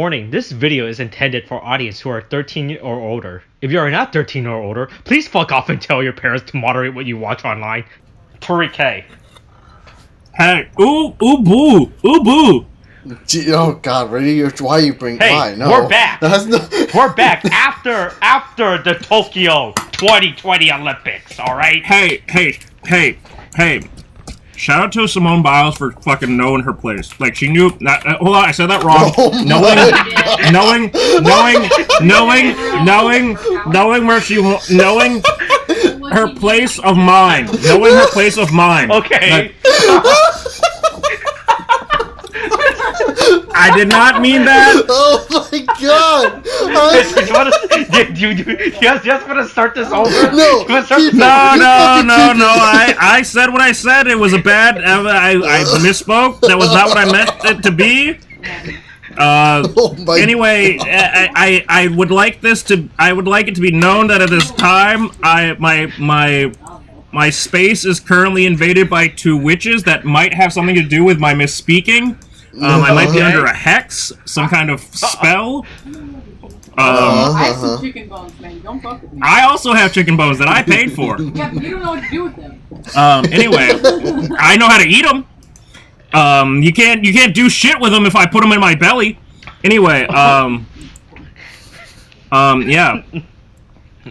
Warning, this video is intended for audience who are 13 or older. If you are not 13 or older, please fuck off and tell your parents to moderate what you watch online. Tariq K. Hey, ooh boo. Oh god, why you bring Hey, no. we're back. We're back after the Tokyo 2020 Olympics, alright? Hey. Shout out to Simone Biles for fucking knowing her place. Like, she knew... hold on, I said that wrong. Knowing where she... Knowing her place of mind. Knowing her place of mind. Okay. I did not mean that. Oh my god! Do you just want to start this over? No! I said what I said. It was a bad... I misspoke. That was not what I meant it to be. Anyway, I would like it to be known that at this time, my space is currently invaded by two witches that might have something to do with my misspeaking. I might be under a hex, some kind of spell. I have some chicken bones, man. Don't fuck with me. I also have chicken bones that I paid for. Yeah, but you don't know what to do with them. Anyway, I know how to eat them. You can't do shit with them if I put them in my belly. Anyway, yeah.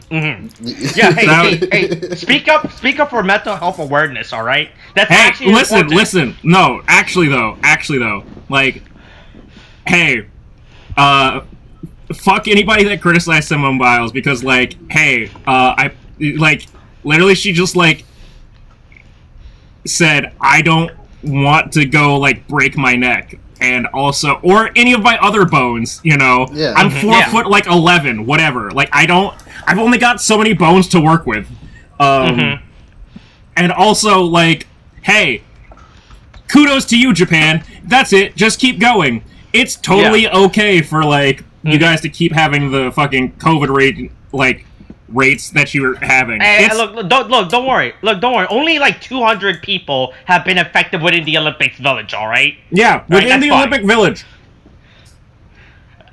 Yeah, hey, speak up for mental health awareness, all right? That's actually important. listen. No, actually though, like, hey, fuck anybody that criticized Simone Biles because, like, hey, literally she just, like, said, I don't want to go, like, break my neck. And also, or any of my other bones, you know? Yeah. I'm 4 foot, like, 11, whatever. Like, I've only got so many bones to work with. And also, like, hey, kudos to you, Japan. That's it. Just keep going. It's totally okay for, like, you guys to keep having the fucking COVID rate, like, rates that you were having. Hey, look, don't worry. Look, don't worry. Only like 200 people have been affected within the Olympics village, alright? Yeah, within the Olympic village.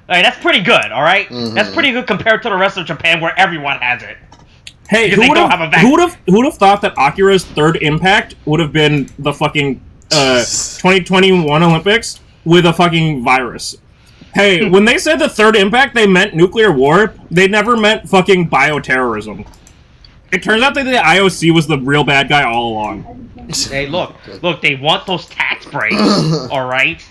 Alright, that's pretty good, alright? That's pretty good compared to the rest of Japan where everyone has it. Hey, who would have thought that Akira's third impact would have been the fucking 2021 Olympics with a fucking virus? Hey, when they said the third impact, they meant nuclear war. They never meant fucking bioterrorism. It turns out that the IOC was the real bad guy all along. Hey, look, they want those tax breaks, alright?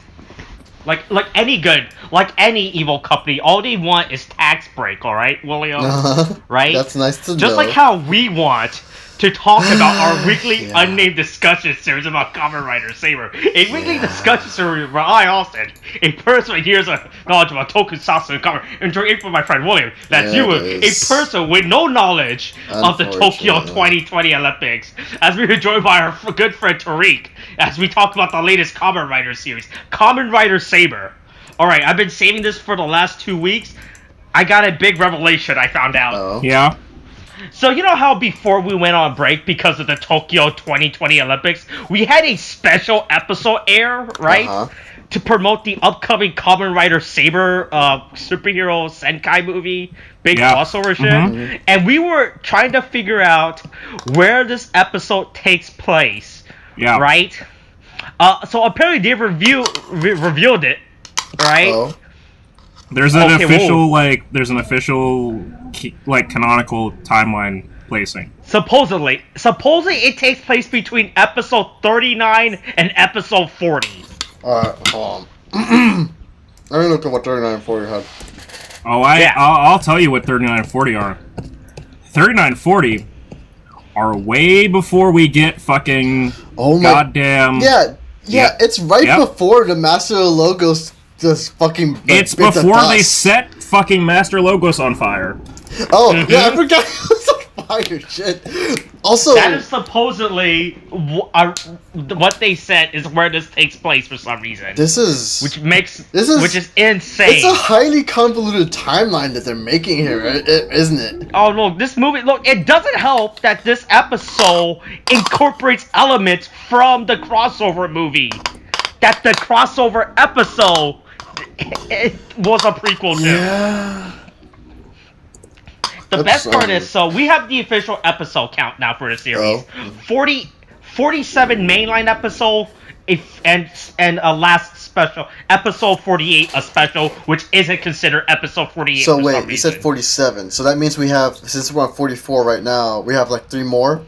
Like any evil company, all they want is tax break, alright, William? Right? That's nice to know. Just like how we want to talk about our weekly unnamed discussion series about Kamen Rider Saber. A weekly discussion series where I, Austin, a person with years of knowledge about tokusatsu and Kamen, interact with my friend William. That's you, a person with no knowledge of the Tokyo 2020 Olympics. As we are joined by our good friend Tariq, as we talk about the latest Kamen Rider series, Kamen Rider Saber. Alright, I've been saving this for the last 2 weeks. I got a big revelation I found out. Yeah? So you know how before we went on break because of the Tokyo 2020 Olympics, we had a special episode air, right? To promote the upcoming Kamen Rider Saber superhero Sentai movie, big crossover shit. And we were trying to figure out where this episode takes place. Yeah. Right? So apparently they revealed it, right? There's an official canonical timeline placing. Supposedly it takes place between episode 39 and episode 40. Alright, hold on. Let me look at what 39 and 40 had. Oh, I'll tell you what 39 and 40 are. 39 and 40 are way before we get fucking goddamn... Yeah, it's right before the Master Logos just fucking... It's before they set fucking Master Logos on fire. Oh, yeah, I forgot it was on fire, shit. Also... That is supposedly what they said is where this takes place for some reason. Which is insane. It's a highly convoluted timeline that they're making here, isn't it? Oh, look, this movie... Look, it doesn't help that this episode incorporates elements from the crossover movie. That the crossover episode it was a prequel too. Yeah. The best part is, so we have the official episode count now for the series. 47 mainline episode, and a last special, episode 48, a special, which isn't considered episode 48. So wait, you said 47. So that means we have, since we're on 44 right now, we have like 3 more?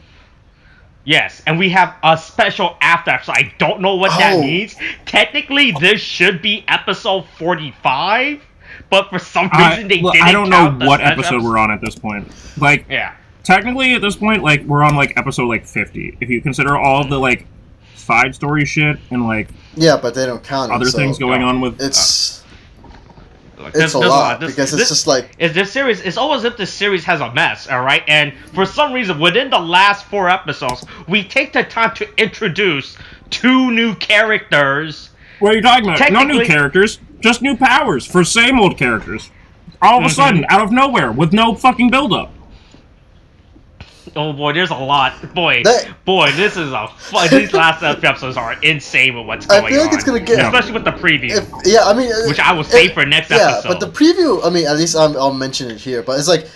Yes, and we have a special after, so I don't know what that means. Technically, this should be episode 45, but for some reason they didn't. I don't know what episode we're on at this point. Like, yeah. Technically, at this point, like, we're on, like, episode, like, 50. If you consider all of the, like, side story shit and, like... Yeah, but they don't count other things going on with... It's a lot, because it's just like... This series, it's almost as if this series has a mess, alright? And for some reason, within the last 4 episodes, we take the time to introduce 2 new characters. What are you talking about? No new characters, just new powers for same old characters. All of a sudden, out of nowhere, with no fucking build-up. Oh boy, there's a lot. Boy, this is a these last episodes are insane with what's going on. I feel like it's gonna get, especially with the preview. I mean, which I will save for next episode. Yeah, but the preview, I mean, at least I'll mention it here. But it's like,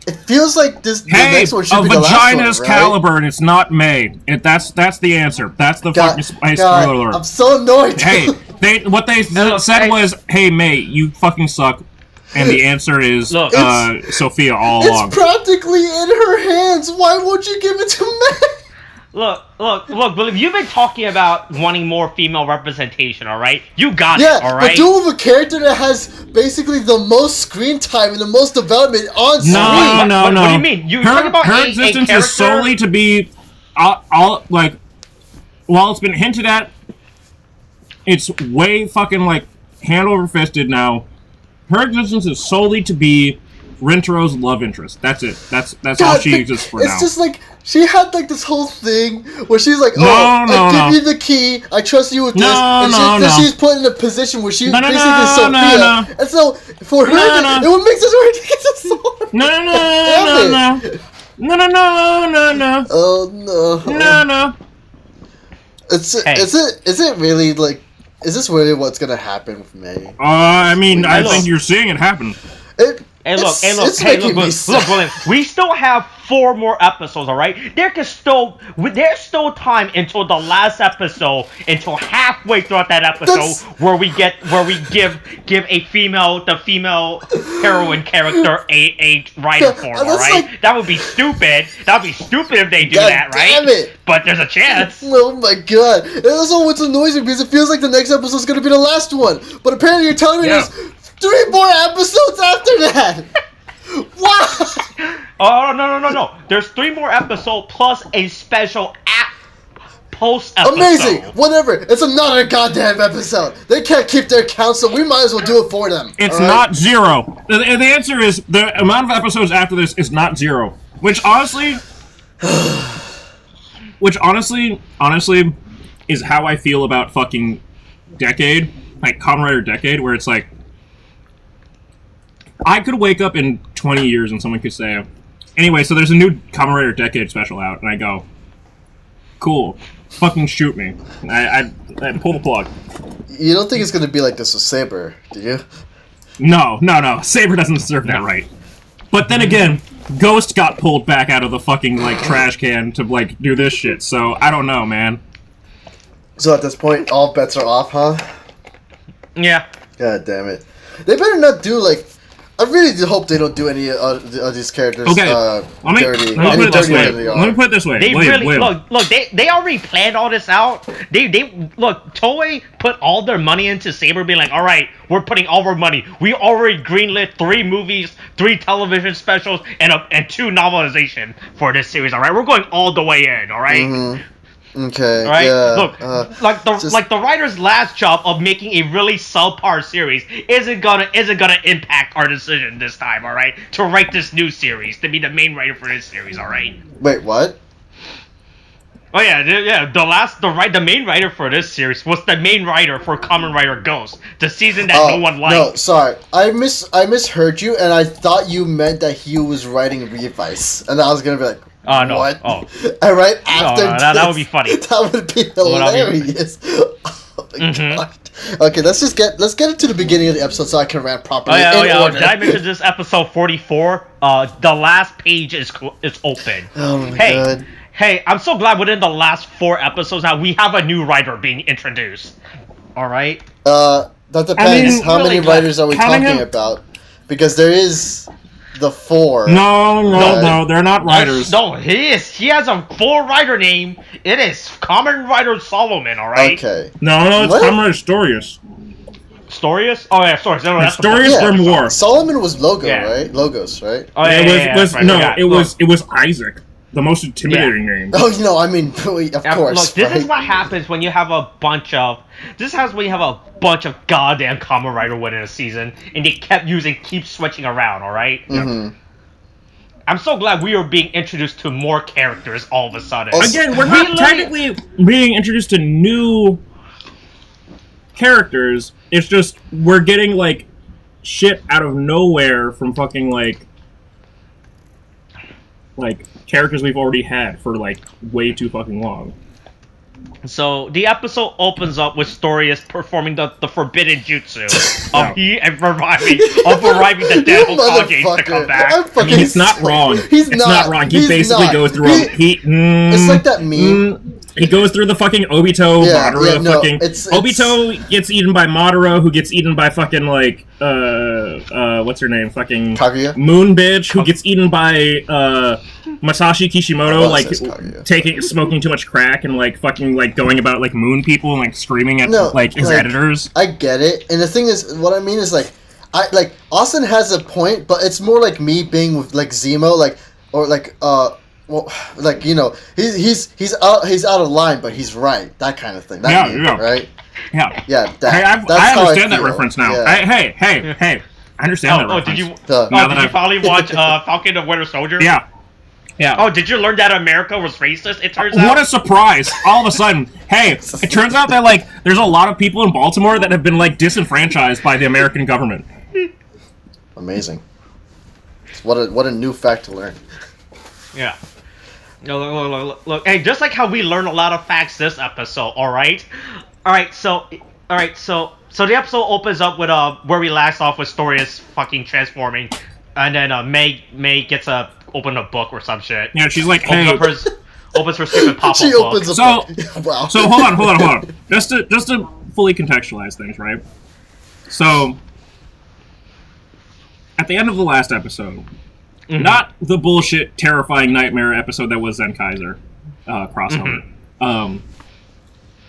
it feels like this. The next one should be the last one, vagina's right? caliber, and it's not May. That's the answer. That's the fucking spoiler alert. I'm so annoyed. Hey, what they said was, "Hey May, you fucking suck." And the answer is Sophia all along. It's practically in her hands. Why won't you give it to me? Look, Billy, you've been talking about wanting more female representation, alright? You got it, alright? Yeah, but do with a character that has basically the most screen time and the most development on screen. No. What do you mean? You're talking about her existence is solely to be, like, while it's been hinted at, it's way fucking, like, hand over fisted now. Her existence is solely to be Rintaro's love interest. That's it. That's all she exists for now. It's just like, she had like this whole thing where she's like, give you the key, I trust you with this. And she's put in a position where she's basically Sophia. And so, for her, it would make sense for her to get the sword. No. Oh, no. No. Is it really like... Is this really what's gonna happen with May? I mean, I think you're seeing it happen. Look, we still have 4 more episodes, alright? There's still time until the last episode, until halfway throughout that episode, where we give the female heroine character a rider form, alright? Like, that would be stupid. That would be stupid if they do that, right? Damn it. But there's a chance. Oh my god. And also what's annoying because it feels like the next episode is gonna be the last one. But apparently you're telling me there's 3 more episodes after that. What? Oh, no. There's 3 more episodes plus a special post-episode. Amazing. Whatever. It's another goddamn episode. They can't keep their count, so we might as well do it for them. It's not 0. The answer is the amount of episodes after this is not 0. Which honestly is how I feel about fucking Decade. Like Kamen Rider Decade, where it's like, I could wake up in 20 years and someone could say, anyway, so there's a new Kamen Rider Decade special out, and I go, cool, fucking shoot me. I pull the plug. You don't think it's gonna be like this with Saber, do you? No. Saber doesn't deserve that right. But then again, Ghost got pulled back out of the fucking, like, trash can to, like, do this shit, so I don't know, man. So at this point, all bets are off, huh? Yeah. God damn it. They better not do, like... I really hope they don't do any of these characters dirty. Let me put it this way. They they already planned all this out. Look, Toei put all their money into Saber, being like, all right, we're putting all our money. We already greenlit 3 movies, 3 television specials, and 2 novelization for this series. All right, we're going all the way in. All right. Mm-hmm. Okay. Right? Yeah. Look, like the writer's last job of making a really subpar series isn't gonna impact our decision this time, all right? To write this new series, to be the main writer for this series, all right? Wait, what? Oh yeah. The main writer for this series was the main writer for Kamen Rider Ghost, the season that no one liked. No, sorry, I misheard you, and I thought you meant that he was writing Revice, and I was gonna be like. Oh, no. What? Oh. And right after that would be funny. That would be hilarious. Oh my god. Okay, let's get into the beginning of the episode so I can rant properly. Oh yeah. Did I mention this episode 44? The last page is open. Oh my god. Hey, I'm so glad within the last 4 episodes now we have a new writer being introduced. All right. That depends. How many writers are we talking about? Because there is the 4. No, they're not writers. No, he is. He has a full writer name. It is Kamen Rider Solomon. All right. Okay. No, it's Kamen Rider Storius. Storius? Oh yeah, Storius. No, that's Storius from War. Solomon was right? Logos, right? Oh yeah. It was Isaac. The most intimidating name. Oh, I mean, of course. Look, this is what happens when you have a bunch of. Goddamn Kamen Rider within a season, and they keep switching around. All right. Mm-hmm. I'm so glad we are being introduced to more characters all of a sudden. Again, we're not technically being introduced to new characters. It's just we're getting like shit out of nowhere from fucking like characters we've already had for like way too fucking long. So the episode opens up with Storius performing the forbidden jutsu of reviving the dead Hokage to come back. It's not wrong. It's not wrong. He basically goes through. It's like that meme. He goes through the fucking Obito, Madara, Obito gets eaten by Madara, who gets eaten by fucking, like, what's her name? Fucking Kaguya? Moon bitch, who gets eaten by, Masashi Kishimoto, smoking too much crack and, like, fucking, like, going about, like, moon people and, like, screaming at, his editors. I get it, and the thing is, what I mean is, Austin has a point, but it's more like me being with, like, Zemo, well, he's out of line, but he's right. That kind of thing. Right? Yeah. Yeah. I understand that reference now. Yeah. Hey. I understand that reference. Did you finally watch Falcon the Winter Soldier? Yeah. Oh, did you learn that America was racist? It turns out. What a surprise! All of a sudden, hey, it turns out that like there's a lot of people in Baltimore that have been like disenfranchised by the American government. Amazing. What a new fact to learn. Yeah. Look. Hey, just like how we learned a lot of facts this episode, alright? So the episode opens up with where we last off with Storius fucking transforming, and then May gets to open a book or some shit. Yeah, she's like, hey, opens her stupid pop-up she book. Opens a book. Wow. So hold on. Just to fully contextualize things, right? So at the end of the last episode. Mm-hmm. Not the bullshit, terrifying nightmare episode that was Zenkaiser crossover. Mm-hmm.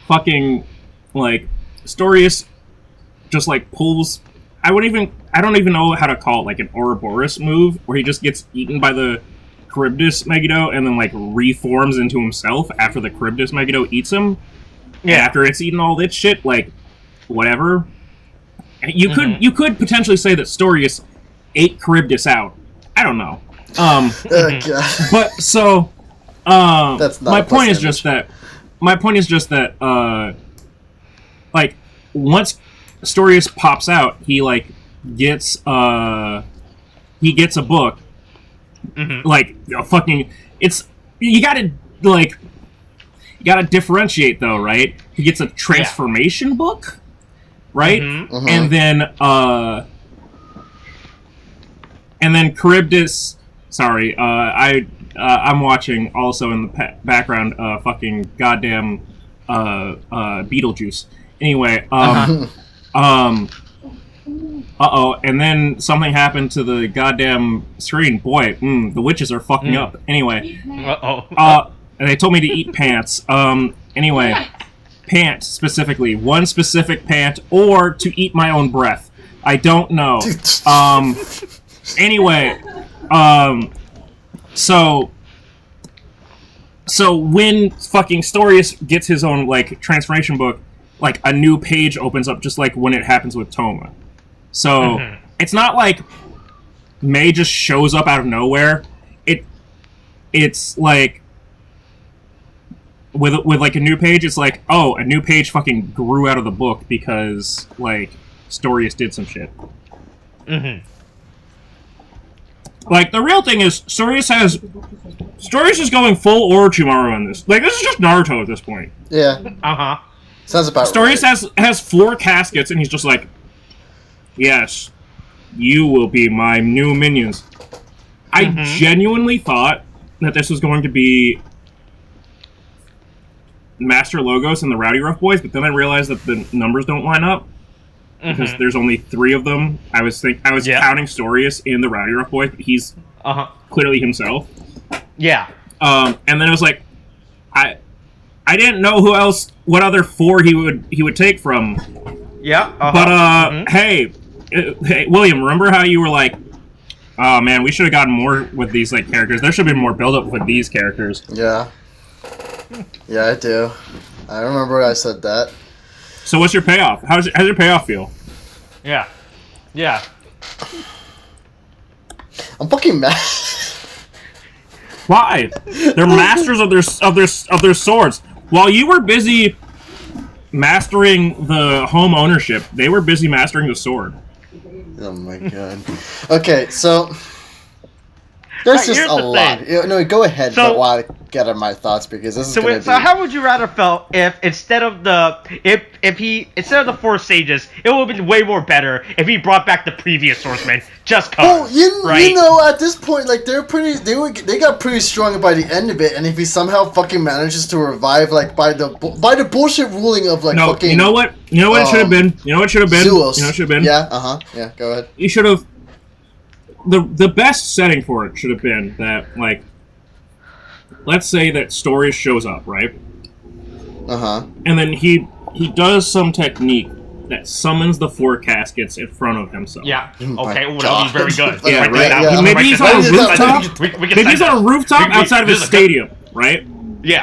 Fucking like Storius just like pulls. I don't even know how to call it, like an Ouroboros move where he just gets eaten by the Charybdis Megiddo and then like reforms into himself after the Charybdis Megiddo eats him. Yeah. After it's eaten all this shit, like whatever. You could potentially say that Storius ate Charybdis out. I don't know. But so, that's not my point is just that. Like once Storius pops out, he like gets a book. Mm-hmm. Like fucking, you gotta differentiate though, right? He gets a transformation book, right? Mm-hmm. Mm-hmm. And then Charybdis. Sorry, I'm watching also in the background. Fucking goddamn Beetlejuice. Anyway, and then something happened to the goddamn screen. Boy, the witches are fucking up. Anyway, and they told me to eat pants. Anyway, pant specifically, one specific pant, or to eat my own breath. I don't know. Anyway, so when fucking Storius gets his own, like, transformation book, like, a new page opens up just like when it happens with Toma. So, it's not like May just shows up out of nowhere. It's like, with like, a new page, it's like, oh, a new page fucking grew out of the book because, like, Storius did some shit. Mm-hmm. Like, the real thing is, Storius is going full Orochimaru on this. Like, this is just Naruto at this point. Yeah. Uh-huh. Sounds about Storius right. has 4 caskets, and he's just like, yes, you will be my new minions. I genuinely thought that this was going to be Master Logos and the Rowdy Rough Boys, but then I realized that the numbers don't line up because there's only 3 of them. I was counting Storius in the Rowdy Rough Boys, but he's clearly himself. Yeah. And then it was like, I didn't know what other 4 he would take from. Yeah. But hey, William, remember how you were like, oh man, we should have gotten more with these like characters. There should have been more build up with these characters. Yeah. Yeah, I do. I remember I said that. So what's your payoff? How's your payoff feel? Yeah. Yeah. I'm fucking mad. Why? They're masters of their swords. While you were busy mastering the home ownership, they were busy mastering the sword. Oh my god. Okay, so there's just a lot. No, go ahead. So, while I get at my thoughts, because this is gonna be... So how would you rather felt if instead of the 4 sages, it would have been way more better if he brought back the previous swordsman just cause. Well, you know, at this point, like they got pretty strong by the end of it, and if he somehow fucking manages to revive, like by the bullshit ruling of like fucking... You know what it should have been? You know what it should have been? Zeus. You know what it should have been? Yeah, yeah, go ahead. You should have... The best setting for it should have been that, like, let's say that Storius shows up, right? And then he does some technique that summons the 4 caskets in front of himself. Yeah. Okay. Well, that was very good. Yeah, right. Yeah. Maybe he's on a rooftop. Maybe he's on a rooftop outside of his stadium, right? Yeah.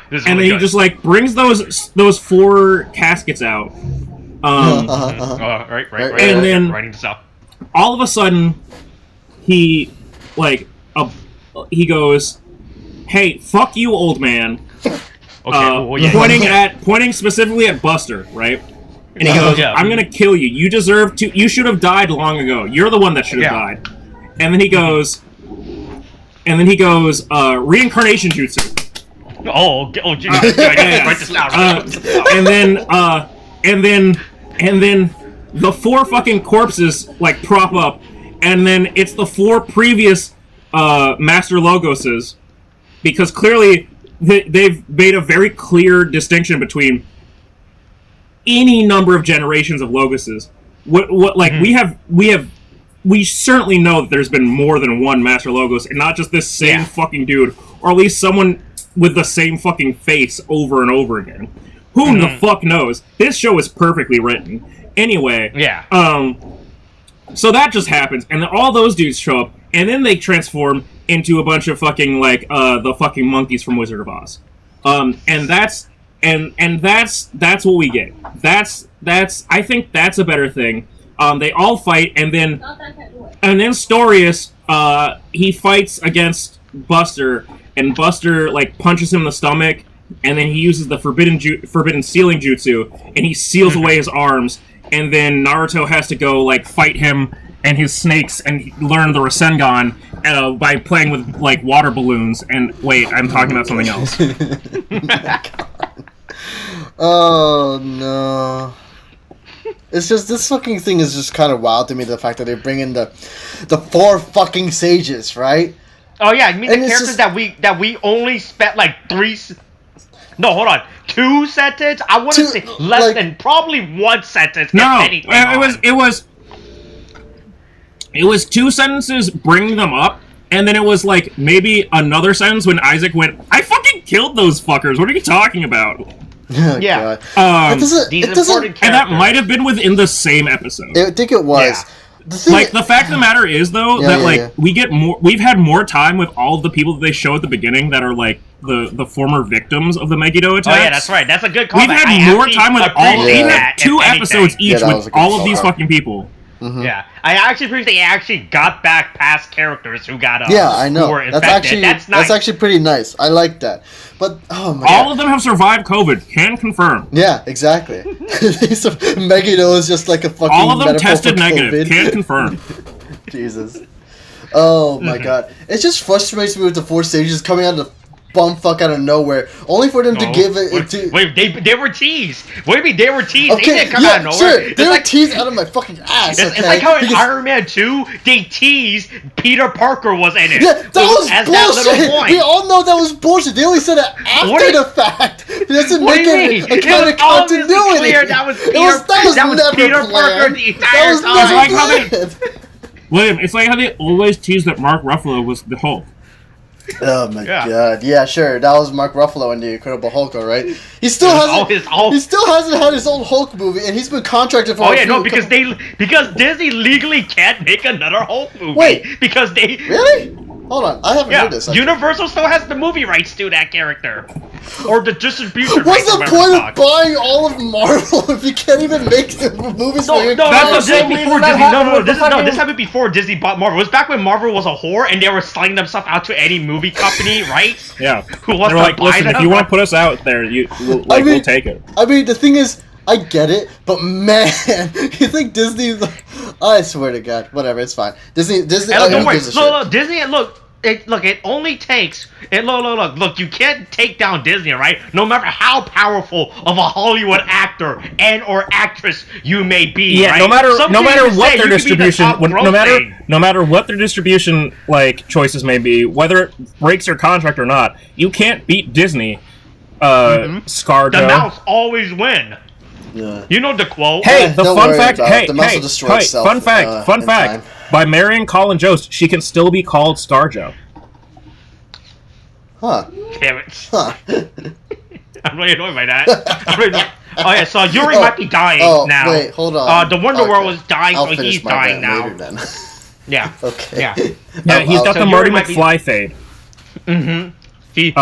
And then he just like brings those 4 caskets out. Right. And then writing this up. All of a sudden, he goes, "Hey, fuck you, old man." Okay. Pointing specifically at Buster, right? And he goes, "I'm gonna kill you. You deserve to. You should have died long ago. You're the one that should have died." And then he goes, reincarnation jutsu. Write this down. And then the 4 fucking corpses like prop up, and then it's the 4 previous Master Logoses, because clearly they've made a very clear distinction between any number of generations of Logoses. We certainly know that there's been more than one Master Logos, and not just this same fucking dude, or at least someone with the same fucking face over and over again. Who the fuck knows? This show is perfectly written. Anyway, so that just happens, and then all those dudes show up, and then they transform into a bunch of fucking like the fucking monkeys from Wizard of Oz, and that's what we get. I think that's a better thing. They all fight, and then Storius he fights against Buster, and Buster like punches him in the stomach, and then he uses the forbidden sealing jutsu, and he seals away his arms. And then Naruto has to go, like, fight him and his snakes and learn the Rasengan by playing with, like, water balloons. And, wait, I'm talking about something else. Oh, no. It's just, this fucking thing is just kind of wild to me, the fact that they bring in the 4 fucking sages, right? Oh, yeah, you mean and the characters just... that we only spent, like, 3... No, hold on. 2 sentences? I want to say less than probably 1 sentence. No, it was 2 sentences bringing them up, and then it was like maybe another sentence when Isaac went, "I fucking killed those fuckers. What are you talking about?" Yeah. It doesn't, and that might have been within the same episode. I think it was. Yeah. The fact of the matter is, though, we've had more time with all of the people that they show at the beginning that are like the former victims of the Megiddo attacks. Oh yeah, that's right. That's a good call. We've had more time with all. We've had 2 episodes each with all of these fucking people. Mm-hmm. Yeah, I actually appreciate they actually got back past characters who got I know. Who were infected. That's nice. That's actually pretty nice. I like that. But oh my all of them have survived COVID. Can confirm. Yeah, exactly. Megiddo is just like a fucking. All of them tested negative. Can confirm. Jesus. Oh my god! It just frustrates me with the 4 stages coming out of bumfuck out of nowhere, only for them to give it to... Wait, they were teased. What do you mean they were teased? Okay, They didn't come out of nowhere. Sure, they were teased out of my fucking ass, It's like how in Iron Man 2, they teased Peter Parker was in it. Yeah, that was as bullshit! That little point. We all know that was bullshit. They only said it after the fact. It doesn't What make do you it mean? a kind of continuity. That was never Peter planned. Parker the entire That was time. never planned. William, it's like how they always tease that Mark Ruffalo was the Hulk. Oh my god! Yeah, sure. That was Mark Ruffalo in the Incredible Hulk, right? He still hasn't. He still hasn't had his own Hulk movie, and he's been contracted for. Because Disney legally can't make another Hulk movie. Wait, because they really? Hold on, I haven't heard this. Universal still has the movie rights to that character, or the distribution. What's the point of buying all of Marvel if you can't even make the movies for your? This happened before Disney bought Marvel. It was back when Marvel was a whore and they were selling themselves out to any movie company, right? Yeah. Who wants to buy listen, them? if you want to put us out there, we'll take it. I mean, the thing is, I get it, but man, you think Disney's... I swear to God, whatever, it's fine. Disney. Don't worry. Look, Disney. It only takes. Look. You can't take down Disney, right? No matter how powerful of a Hollywood actor and or actress you may be. Yeah. Right? No matter what their distribution, no matter what their distribution choices may be, whether it breaks their contract or not, you can't beat Disney. ScarJo. The mouse always win. Yeah. You know the quote. Hey, the fun fact. Fun fact. By marrying Colin Jost, she can still be called ScarJo. Huh. Damn it. Huh. I'm really annoyed by that. Oh yeah, so Yuri might be dying now. Wait, hold on. The Wonder World was dying, so he's dying now. Later, then. Yeah. Okay. Yeah. He's got the Marty McFly fade. Mm-hmm. He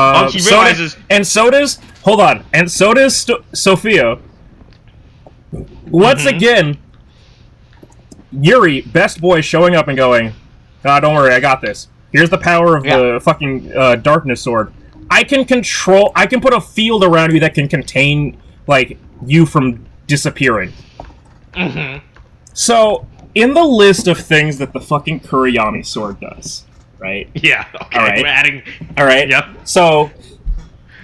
realizes... So does Sophia. Once again, Yuri, best boy, showing up and going, don't worry, I got this. Here's the power of the fucking darkness sword. I can put a field around you that can contain, you from disappearing. Mm-hmm. So, in the list of things that the fucking Kuriyami sword does, right? Yeah, okay, all right. We're adding... Alright, yep. So,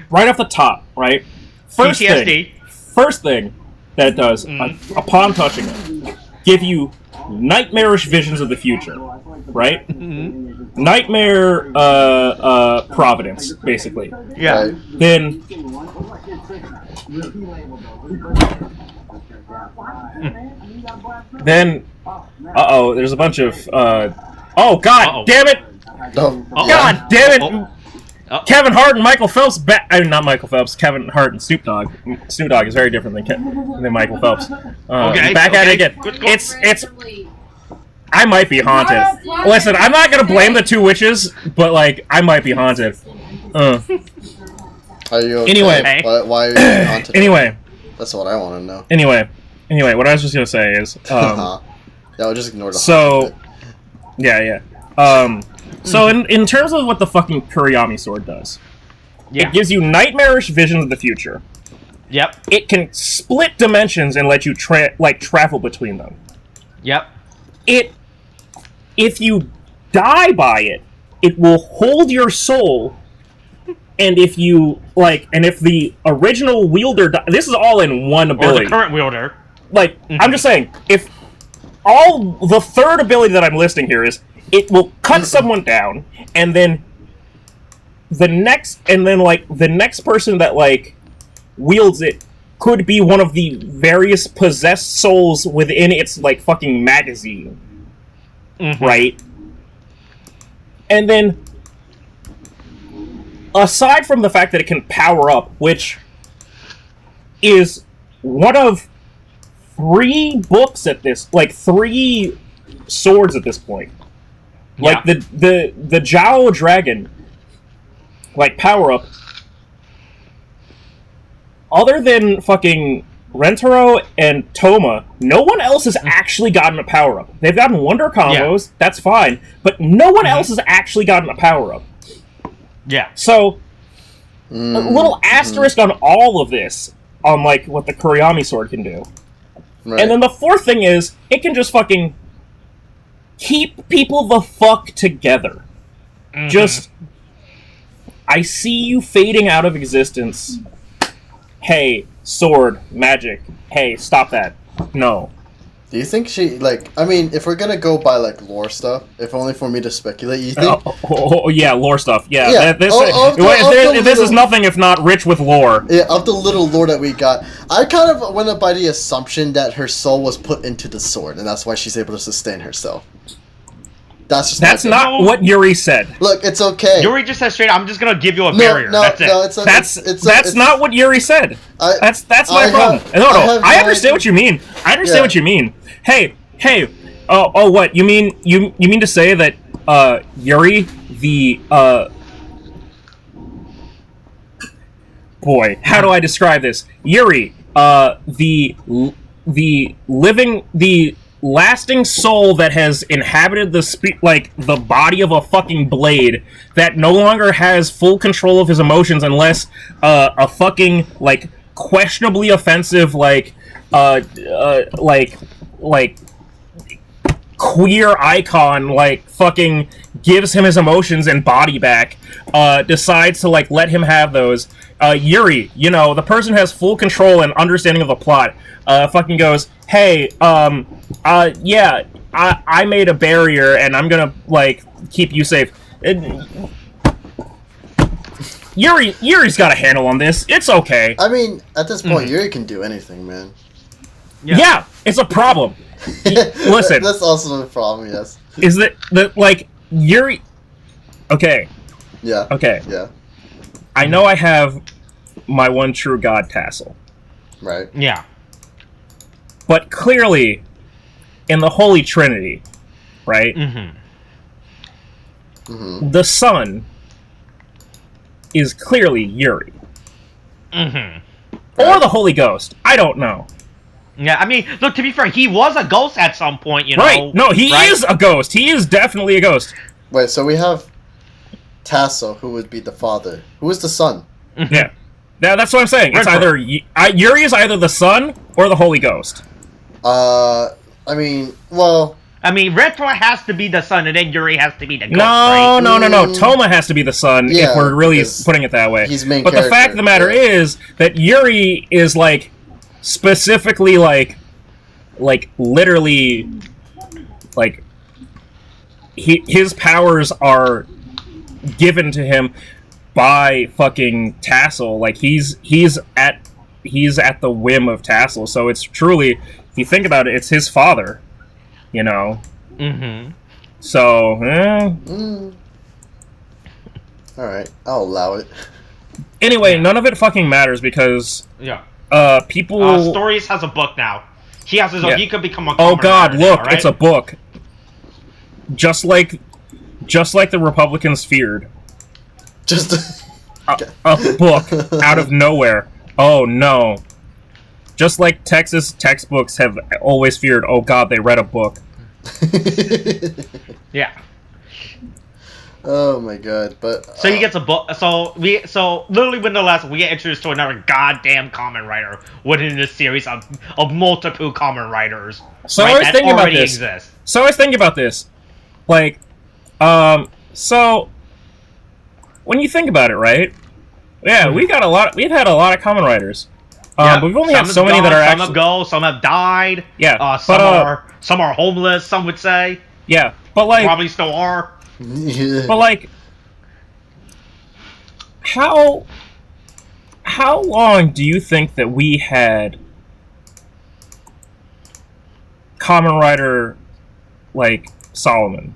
right off the top, right? First thing that it does, upon touching it, give you nightmarish visions of the future, right? Mm-hmm. Nightmare, Providence, basically. Yeah. Then... there's a bunch of, oh, God damn it! God damn it! Kevin Hart and Michael Phelps not Michael Phelps, Kevin Hart and Snoop Dogg. Snoop Dogg is very different than Michael Phelps. Back at it again. It's... I might be haunted. Listen, I'm not gonna blame the two witches, but, I might be haunted. Are you okay? Anyway. Why are you haunted? Anyway. That's what I want to know. Anyway, what I was just gonna say is... yeah, I'll just ignore the So, in terms of what the fucking Kuriyami sword does, it gives you nightmarish visions of the future. Yep. It can split dimensions and let you travel between them. Yep. If you die by it, it will hold your soul, and if you and if the original wielder this is all in one ability. Or the current wielder. I'm just saying, if the third ability that I'm listing here is it will cut someone down, and then the next person that wields it could be one of the various possessed souls within its fucking magazine. Mm-hmm. Right? And then aside from the fact that it can power up, which is one of 3 books at this 3 swords at this point. Yeah. The Zhao Dragon, power-up, other than fucking Rentaro and Toma, no one else has actually gotten a power-up. They've gotten wonder combos, that's fine, but no one else has actually gotten a power-up. Yeah. So, a little asterisk on all of this, on, what the Kuriyami sword can do. Right. And then the fourth thing is, it can just fucking keep people the fuck together. Mm-hmm. I see you fading out of existence. Hey, sword, magic. Hey, stop that. No. Do you think she, like, I mean, if we're gonna go by, like, lore stuff, if only for me to speculate, you think... Yeah, lore stuff. Yeah. Yeah. This is nothing if not rich with lore. Yeah, of the little lore that we got, I kind of went by the assumption that her soul was put into the sword, and that's why she's able to sustain herself. That's not what Yuri said. Look, it's okay. Yuri just said straight, I'm just gonna give you a barrier. That's it. That's not what Yuri said. That's my problem. I understand what you mean. I understand what you mean. Hey. What you mean? You mean to say that Yuri, the boy, how do I describe this? Yuri, the lasting soul that has inhabited the body of a fucking blade that no longer has full control of his emotions unless a fucking questionably offensive queer icon fucking gives him his emotions and body back, decides to let him have those. Yuri, the person has full control and understanding of the plot, fucking goes, hey, yeah, I made a barrier and I'm gonna keep you safe. Yuri's got a handle on this. It's okay. I mean, at this point, Yuri can do anything, man. Yeah, it's a problem. Listen, that's also a problem. Yes, is that Yuri? Okay. Yeah. Okay. Yeah. I know I have my one true god tassel. Right. Yeah. But clearly, in the Holy Trinity, right? The sun is clearly Yuri. Or the Holy Ghost. I don't know. Yeah, I mean, look, to be fair, he was a ghost at some point, you know. Right. No, he is a ghost. He is definitely a ghost. Wait, so we have Tasso, who would be the father. Who is the son? Yeah. Yeah, that's what I'm saying. It's either Yuri is either the son or the Holy Ghost. I mean, well... I mean, Retro has to be the son, and then Yuri has to be the ghost, No. right? Toma has to be the son, if we're really putting it that way. He's main but the fact of the matter is that Yuri is, specifically, literally, his powers are given to him by fucking Tassel. He's at the whim of Tassel, so it's truly, if you think about it, it's his father, So, Alright, I'll allow it. Anyway, none of it fucking matters because... Yeah. People... Stories has a book now. He has his own... He could become a... Oh god, look, now, right? it's a book. Just like the Republicans feared. Just a book out of nowhere. Oh no. Just like Texas textbooks have always feared, oh god, they read a book. Yeah. Oh my god, but... So he gets a book, so literally within the last, we get introduced to another goddamn Kamen Rider within this series of multiple Kamen Riders. So I was thinking about this. So, when you think about it, right? Yeah, we've had a lot of Kamen Riders. But we've only had so many that are actually... Some have gone, some have died. Yeah, some are homeless, some would say. Yeah, but probably still are. But how long do you think that we had Kamen Rider Solomon,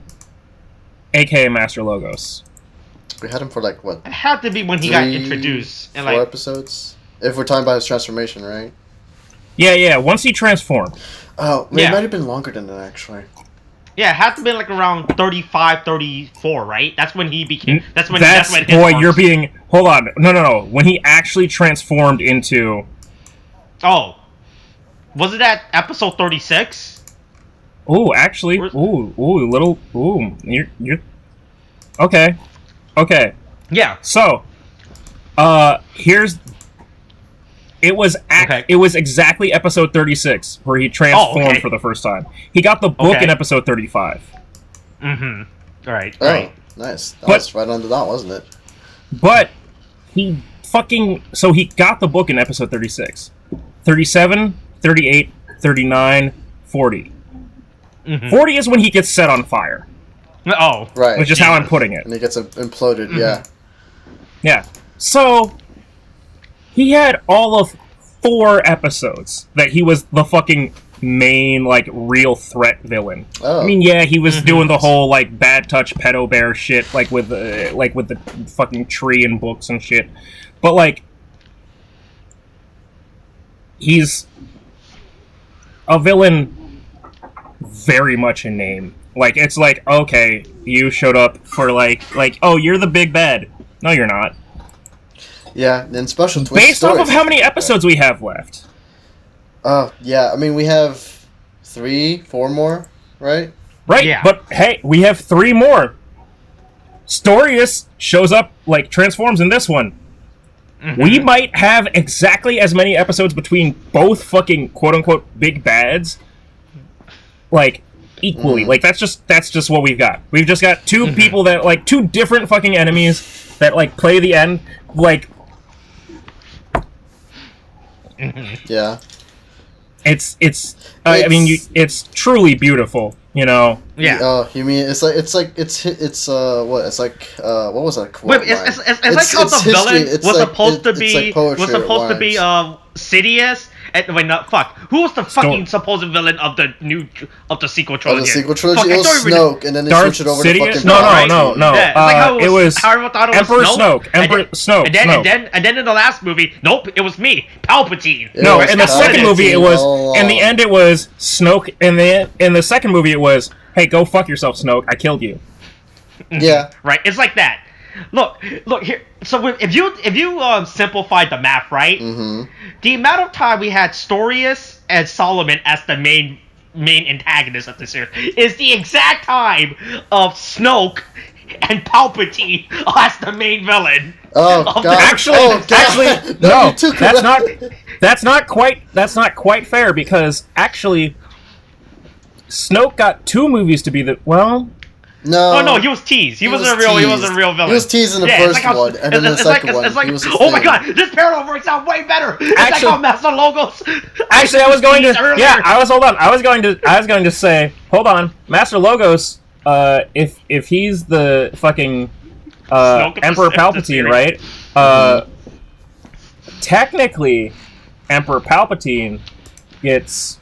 aka Master Logos? We had him for what? It had to be when he got introduced. And 4 episodes? If we're talking about his transformation, right? Yeah, once he transformed. Oh, it might have been longer than that, actually. Yeah, it had to be around 35, 34, right? That's when he became... You're being... Hold on. No. When he actually transformed into... Oh. Was it at episode 36? Ooh, actually... You're... Okay. Yeah. So, here's... It was exactly episode 36 where he transformed for the first time. He got the book in episode 35. Right. Oh, nice. That was right on the dot, wasn't it? But he so he got the book in episode 36. 37, 38, 39, 40. 40 is when he gets set on fire. Oh. Right. Which is how I'm putting it. And he gets imploded, yeah. Yeah. So, he had all of 4 episodes that he was the fucking main, like, real threat villain. Oh. I mean, yeah, he was doing the whole, like, bad touch pedo bear shit, like with the fucking tree and books and shit. But, like, he's a villain very much in name. Like, it's like, okay, you showed up for, like, oh, you're the big bad. No, you're not. Yeah, then special twist Based off of how many episodes we have left. Oh, yeah, I mean, we have 3, 4 more, right? Right, Yeah. but hey, we have 3 more. Storius shows up, like, transforms in this one. We might have exactly as many episodes between both fucking quote-unquote big bads, like, equally. Like, that's just what we've got. We've just got 2 people that, like, 2 different fucking enemies that, like, play the end, like... Yeah. It's truly beautiful, you know. Yeah. Oh, you mean what was that quote? Wait, it's like how the villain was supposed to be Sidious. And, wait, no, fuck. Who was the fucking supposed villain of the sequel trilogy? Oh, the sequel trilogy? It was Snoke, and then they Darth switched it over Sidious? to fucking... No. Yeah, it was Emperor Snoke. Snoke. And then in the last movie, nope, it was me, Palpatine. No, in the second movie it was... In the end it was Snoke, and in the second movie it was, hey, go fuck yourself, Snoke, I killed you. Yeah. Right, it's like that. Look here. So if you simplified the math, right? The amount of time we had Storius and Solomon as the main antagonists of the series is the exact time of Snoke and Palpatine as the main villain. Oh god! Actually, no, that's not quite fair, because actually, Snoke got 2 movies to be the No. Oh no, he was teased. He wasn't a real villain. He was teased in the first one, and then the second one. It's like, oh my god, this parallel works out way better. It's like how Master Logos. Actually, I was going to. Yeah, I was going to say, hold on, Master Logos. If he's the fucking Emperor Palpatine, right? Technically, Emperor Palpatine gets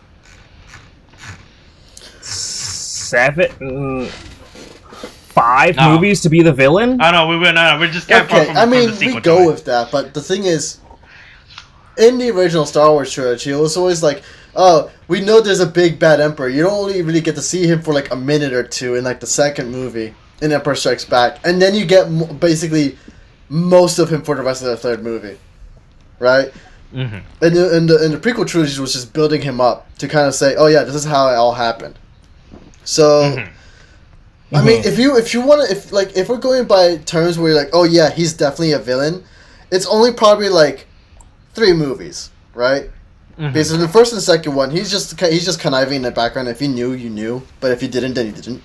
5 movies to be the villain? I know, we're just kind of far from the sequel. We go with that, but the thing is, in the original Star Wars trilogy, it was always like, oh, we know there's a big bad Emperor. You don't only really get to see him for like a minute or 2 in like the second movie, in Empire Strikes Back, and then you get basically most of him for the rest of the third movie, right? And in the prequel trilogy was just building him up to kind of say, oh yeah, this is how it all happened. So... I mean, if you want to, if we're going by terms where you're like, oh yeah, he's definitely a villain, it's only probably like 3 movies, right? Because in the first and second one, he's just conniving in the background. If you knew, you knew, but if you didn't, then you didn't.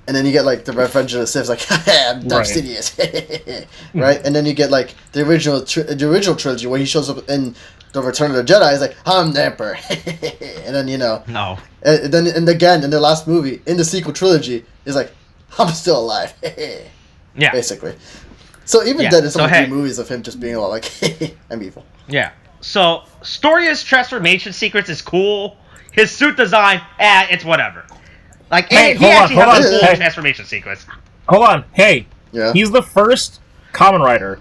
And then you get like the Revenge of the Sith, like, I'm Darth Sidious, right? And then you get like the original trilogy where he shows up in the Return of the Jedi. He's like, I'm the Emperor, and then and then again in the last movie in the sequel trilogy, he's like, I'm still alive, basically. So even then, there's only 3 movies of him just being all like, I'm evil. Yeah. So Storius' transformation sequence is cool. His suit design, it's whatever. Like, he actually has a cool transformation sequence. Hold on, Yeah. He's the first Kamen Rider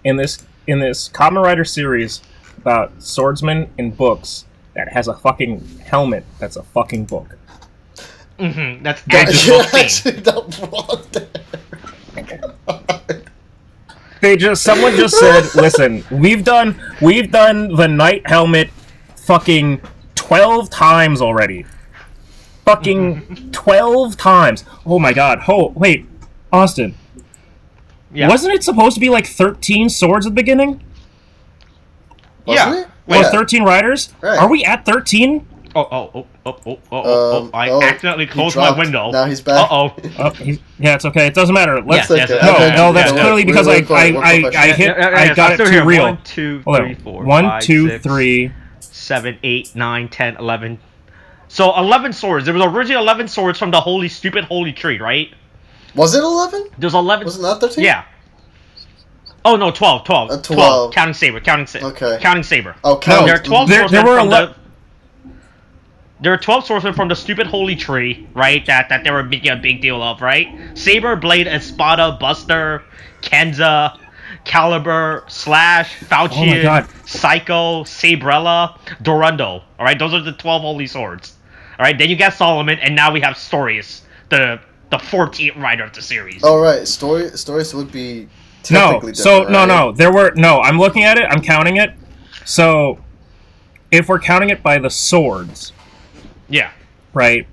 in this Kamen Rider series about swordsmen in books that has a fucking helmet that's a fucking book. That's actually Someone just said, listen, we've done the knight helmet fucking 12 times already. Fucking 12 times. Oh my god. Wait, Austin. Yeah. Wasn't it supposed to be like 13 swords at the beginning? Wasn't it? Or 13 riders? Right. Are we at 13? I accidentally closed my window. Now he's back. Yeah, it's okay. It doesn't matter. Let's. Yes, No, that's clearly because I got it too real. 1, 2, 3, 4, 5, 6, 7, 8, 9, 10, 11. So 11 swords. There was originally 11 swords from the holy tree, right? Was it 11? There's 11. Wasn't that 13? Yeah. Oh no, 12. 12. Counting Saber. Okay. Counting Saber. Oh, count. There are 12 swordsmen There are 12 swordsmen from the stupid holy tree, right? That they were making a big deal of, right? Saber, Blade, Espada, Buster, Kenza, Caliber, Slash, Falchion, Psycho, Sabrella, Dorundo. Alright, those are the 12 holy swords. Alright, then you got Solomon, and now we have Storius, the 14th rider of the series. Oh, right. Storius would be technically different, I'm looking at it, I'm counting it. So, if we're counting it by the swords... Yeah. Right.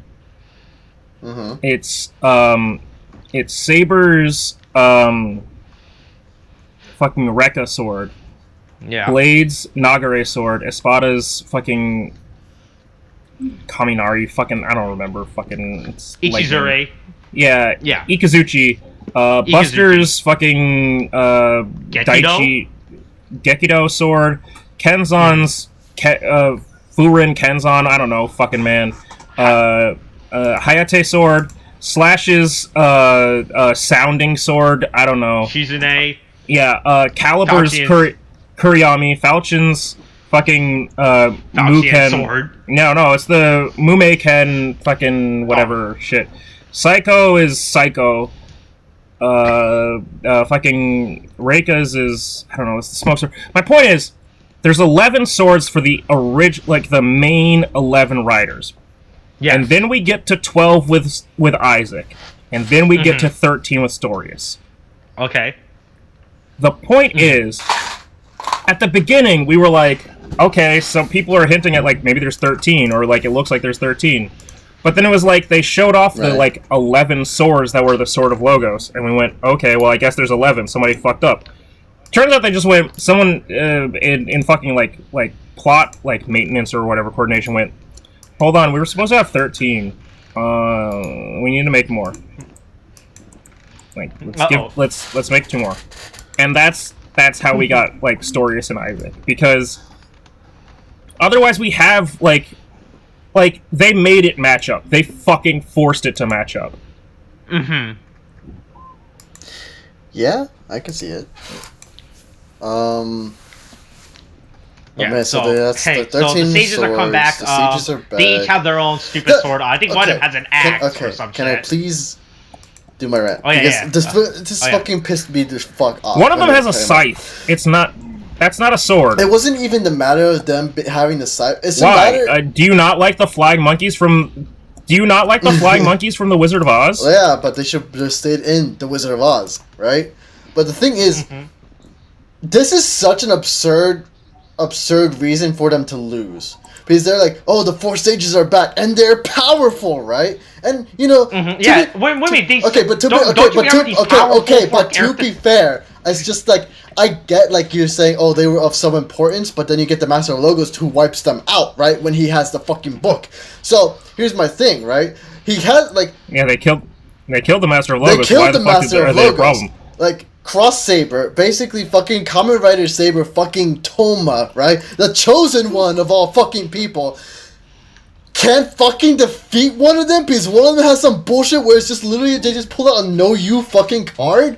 Mm-hmm. It's Saber's fucking Rekka sword. Yeah. Blade's Nagare sword. Espada's fucking Kaminari. Fucking I don't remember. Fucking Ichizure. Yeah. Ikazuchi. Buster's fucking Daichi Gekido sword. Kenzan's Furin Kenzan, I don't know, fucking man. Hayate sword. Slash's sounding sword, I don't know. Shizune. Yeah, Caliber's Kuriyami. Falchion's fucking Muken sword. No, it's the Mumeiken fucking whatever shit. Psycho is Psycho. Fucking Reika's is I don't know, it's the smoke sword. My point is, there's 11 swords for the the main 11 riders. Yes. And then we get to 12 with Isaac. And then we get to 13 with Storius. Okay. The point is, at the beginning, we were like, okay, some people are hinting at, like, maybe there's 13, or, like, it looks like there's 13. But then it was like, they showed off the, like, 11 swords that were the Sword of Logos. And we went, okay, well, I guess there's 11. Somebody fucked up. Turns out they just went, someone in fucking, like plot, like, maintenance or whatever, coordination went, hold on, we were supposed to have 13. We need to make more. Like, let's make 2 more. And that's how we got, like, Storius and Isaac. Because otherwise we have, like, they made it match up. They fucking forced it to match up. Mm-hmm. Yeah, I can see it. Yeah, so the sages are coming back. The sages are back. They each have their own stupid sword. I think one of them has an axe or something. Can I please do my rant? Oh, yeah, This fucking pissed me the fuck off. One of them has a scythe. It's not... That's not a sword. It wasn't even the matter of them having the scythe. It's Why? Do you not like the flying monkeys from... Do you not like the flying monkeys from The Wizard of Oz? Yeah, but they should have stayed in The Wizard of Oz, right? But the thing is... This is such an absurd reason for them to lose. Because they're like, oh, the 4 stages are back, and they're powerful, right? And, you know... Yeah, wait, these... Okay, but to be fair, it's just like, I get, like, you're saying, oh, they were of some importance, but then you get the Master of Logos who wipes them out, right? When he has the fucking book. So, here's my thing, right? He has, like... Yeah, they killed the Master of Logos. They killed the Master of Logos. Like... Cross Saber, basically fucking Kamen Rider Saber fucking Toma, right? The chosen one of all fucking people. Can't fucking defeat one of them because one of them has some bullshit where it's just literally they just pull out a no you fucking card?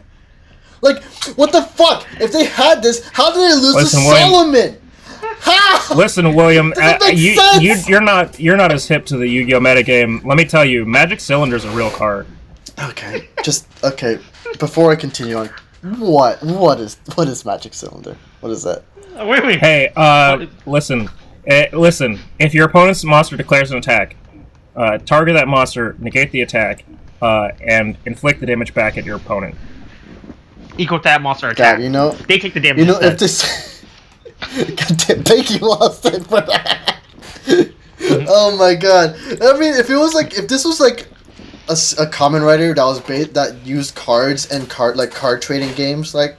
Like, what the fuck? If they had this, how did they lose to Solomon? How? Listen, William, you're not as hip to the Yu-Gi-Oh! Metagame. Let me tell you, Magic Cylinder's a real card. Okay, before I continue on, what is Magic Cylinder? What is that? Wait. Hey, listen. If your opponent's monster declares an attack, target that monster, negate the attack, and inflict the damage back at your opponent. Equal to that monster attack. God, they take the damage. If this, thank you, Austin, for that. Oh my god! I mean, if this was like a Kamen Rider that used cards and card trading games, like.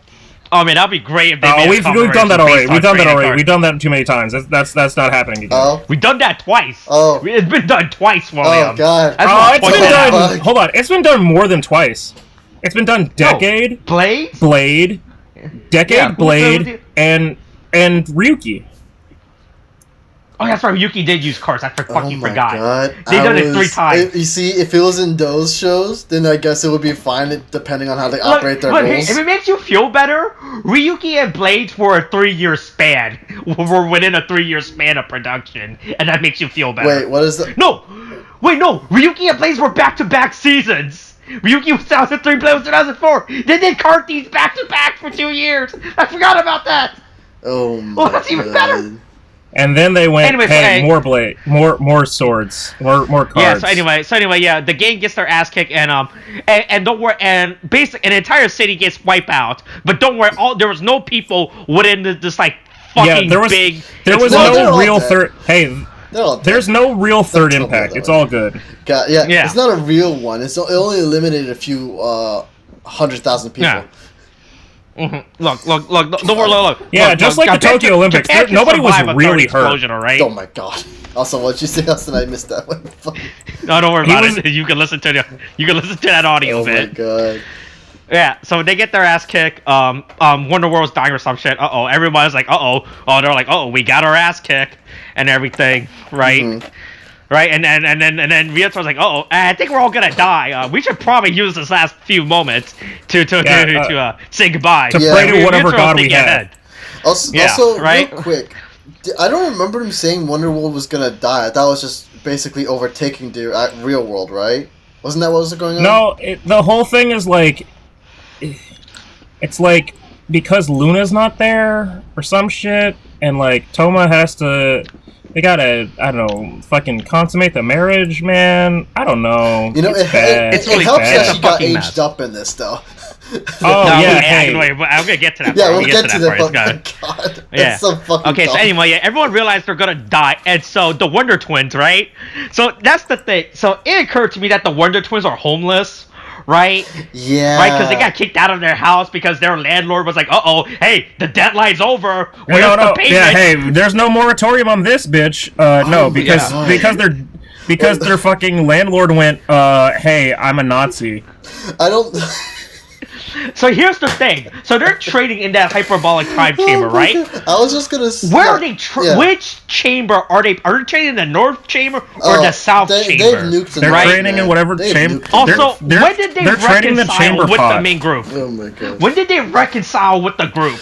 Oh man, that'd be great if they made we've done that already. We've done that already. We've done that too many times. That's not happening again. Oh. We've done that twice. Oh. It's been done twice, William. Oh god. It's been done. Hold on. It's been done more than twice. It's been done Decade, Blade, Decade, Blade, and Ryuki. Oh, that's right. Yuki did use cards. I fucking forgot. God. They done it 3 times. You see, if it was in those shows, then I guess it would be fine depending on how they operate their rules. If it makes you feel better, Ryuki and Blades were a 3-year span. We're within a 3-year span of production, and that makes you feel better. Wait, what is that? No! Wait, no! Ryuki and Blades were back-to-back seasons! Ryuki was 2003, Blade was 2004! They did cart these back-to-back for 2 years! I forgot about that! Oh my Well, that's even better! And then they went, more blade, more swords, more cards. Yeah. So anyway, yeah. The gang gets their ass kicked, and don't worry, and basically an entire city gets wiped out. But don't worry, there was no people within this like fucking big. There was no real third. Hey, there's no real third impact. It's all good. Yeah. It's not a real one. It only eliminated a few 100,000 people. Yeah. Mm-hmm. Look, don't worry, look. Yeah, just like the Tokyo Olympics, nobody was really hurt. Right? Oh my god. Also, what'd you say, Austin? I missed that one. No, don't worry about it. You can listen to that audio bit. Oh my god. Yeah, so they get their ass kicked. Wonder World's dying or some shit. Everybody's like, they're like, we got our ass kicked and everything, right? Mm-hmm. Right, and then Ryuto's like, I think we're all gonna die. We should probably use this last few moments to say goodbye. To pray to whatever god we had. Also, real quick, I don't remember him saying Wonder World was gonna die. I thought it was just basically overtaking the real world, right? Wasn't that what was going on? No, the whole thing is like, it's like because Luna's not there or some shit, and like Toma has to. They gotta, I don't know, fucking consummate the marriage, man. I don't know. You know, it helps that she got aged up in this, though. Anyway, I'm gonna get to that. Yeah, we'll get to that. Oh my god, that's so fucking. Okay, so anyway, everyone realized they're gonna die, and so the Wonder Twins, right? So that's the thing. So it occurred to me that the Wonder Twins are homeless. Right? Yeah. Right? Because they got kicked out of their house because their landlord was like, hey, the deadline's over. Where's the payment? Yeah, hey, there's no moratorium on this, bitch. Because their fucking landlord went, hey, I'm a Nazi. I don't... So here's the thing. So they're trading in that hyperbolic time chamber, right? I was just gonna say... Where are they... Which chamber are they... Are they trading in the north chamber or the south chamber? They're trading in whatever chamber... Also, when did they reconcile with the main group? Oh my god. When did they reconcile with the group?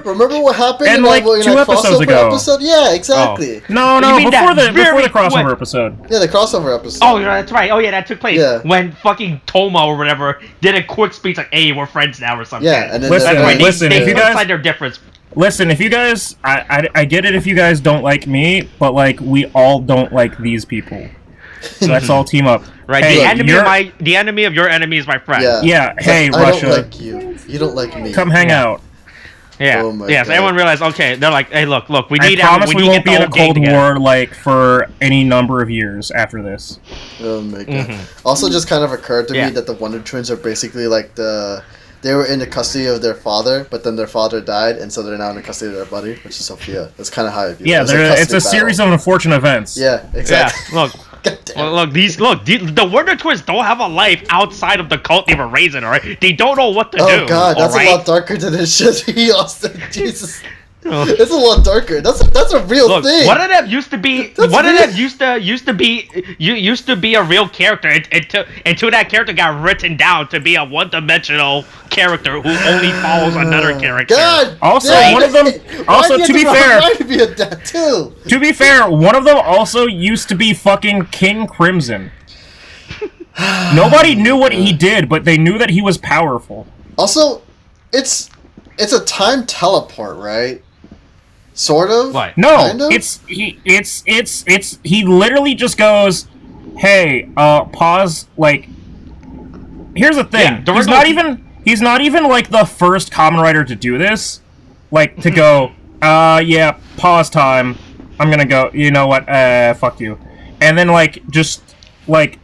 Remember what happened in like 2 episodes ago? Yeah, exactly. No, before the crossover episode. Yeah, the crossover episode. Oh, that's right. Oh, yeah, that took place when fucking Toma or whatever did a quick speech like, "Hey, we're friends now" or something. Yeah, and then listen, if you guys their difference. Listen, if you guys, I get it if you guys don't like me, but like we all don't like these people. So let's all team up. Right. Hey, the enemy of your enemy is my friend. Yeah. Hey, Russia. I don't like you. You don't like me. Come hang out. Yeah. Oh my God. So everyone realized, okay, they're like, hey, look, we need. I promise we won't be in a Cold War like for any number of years after this. Oh my god. Mm-hmm. Also, just kind of occurred to me that the Wonder Twins are basically like they were in the custody of their father, but then their father died, and so they're now in the custody of their buddy, which is Sophia. That's kind of how I view it. Yeah, it's a series of unfortunate events. Yeah, exactly. Yeah, look. The Wonder Twins don't have a life outside of the cult they were raised in, alright? They don't know what to do. Oh god, that's a lot darker than it should be, Austin. Jesus. It's a lot darker. That's a real thing. One of them used to be. One of them used to be a real character until that character got written down to be a one-dimensional character who only follows another character. God. Also, one of them. Also, to be fair, to be fair, one of them also used to be fucking King Crimson. Nobody knew what he did, but they knew that he was powerful. Also, it's a time teleport, right? Sort of. What? No, kind of? he literally just goes, "Hey, pause." Like, here's the thing. Yeah, he's not even like the first Kamen Rider to do this. Like to go, yeah, pause time. I'm gonna go. You know what? Fuck you. And then like just like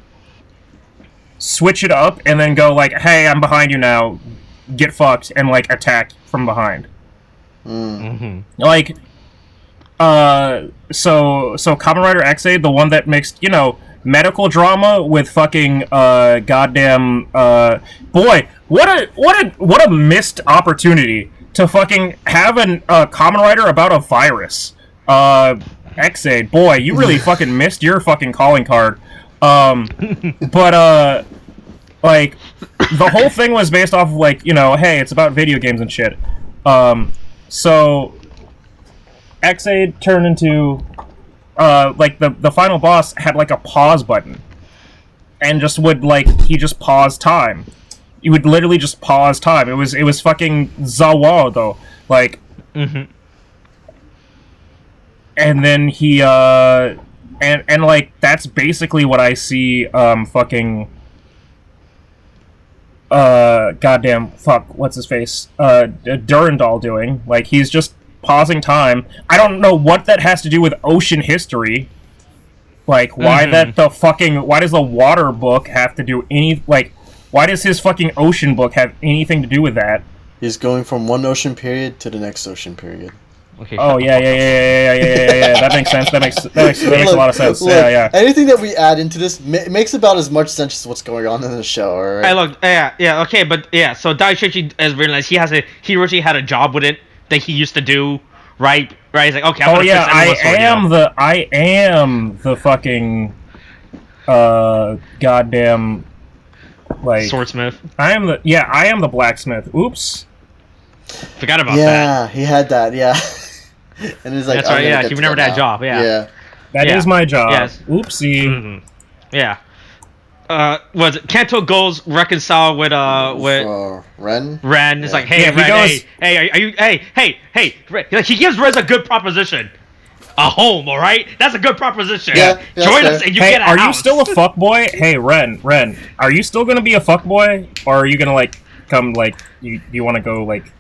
switch it up and then go like, "Hey, I'm behind you now. get fucked and like attack from behind. Like, so Kamen Rider X-Aid, the one that mixed, you know, medical drama with fucking goddamn boy, what a missed opportunity to fucking have a Kamen Rider about a virus. X-Aid, boy, you really fucking missed your fucking calling card. But like, the whole thing was based off of, like, you know, hey, it's about video games and shit. So X-Aid turned into like the final boss had like a pause button, and just would like he just paused time. You would literally just pause time. It was fucking Zawa though, like. And then he and like that's basically what I see fucking goddamn fuck what's his face Durandal doing. Like, he's just pausing time. I don't know what that has to do with ocean history. Like, why that the fucking why does the water book have to do any, like, why does his fucking ocean book have anything to do with that? He's going from one ocean period to the next ocean period. Okay, oh yeah. That makes sense. That makes a lot of sense. Look, yeah. Anything that we add into this makes about as much sense as what's going on in the show. All right. Hey, look, okay, but yeah. So Daiichi has realized he originally had a job with it that he used to do, right? Right. He's like, okay. I am the fucking goddamn like swordsmith. I am the blacksmith. Oops. Forgot about that. Yeah, he had that. Yeah. And he's like, that's right. Yeah, he remembered that job. Yeah. That is my job. Yes. Oopsie. Yeah. Was it Kanto goes reconcile with Ren? Ren is like, hey, Ren, hey, like, he gives Ren a good proposition. A home, all right? That's a good proposition. Yeah, join us and you get a house. Are you still a fuckboy? Hey, Ren, are you still gonna be a fuckboy, or are you gonna like come like you want to go like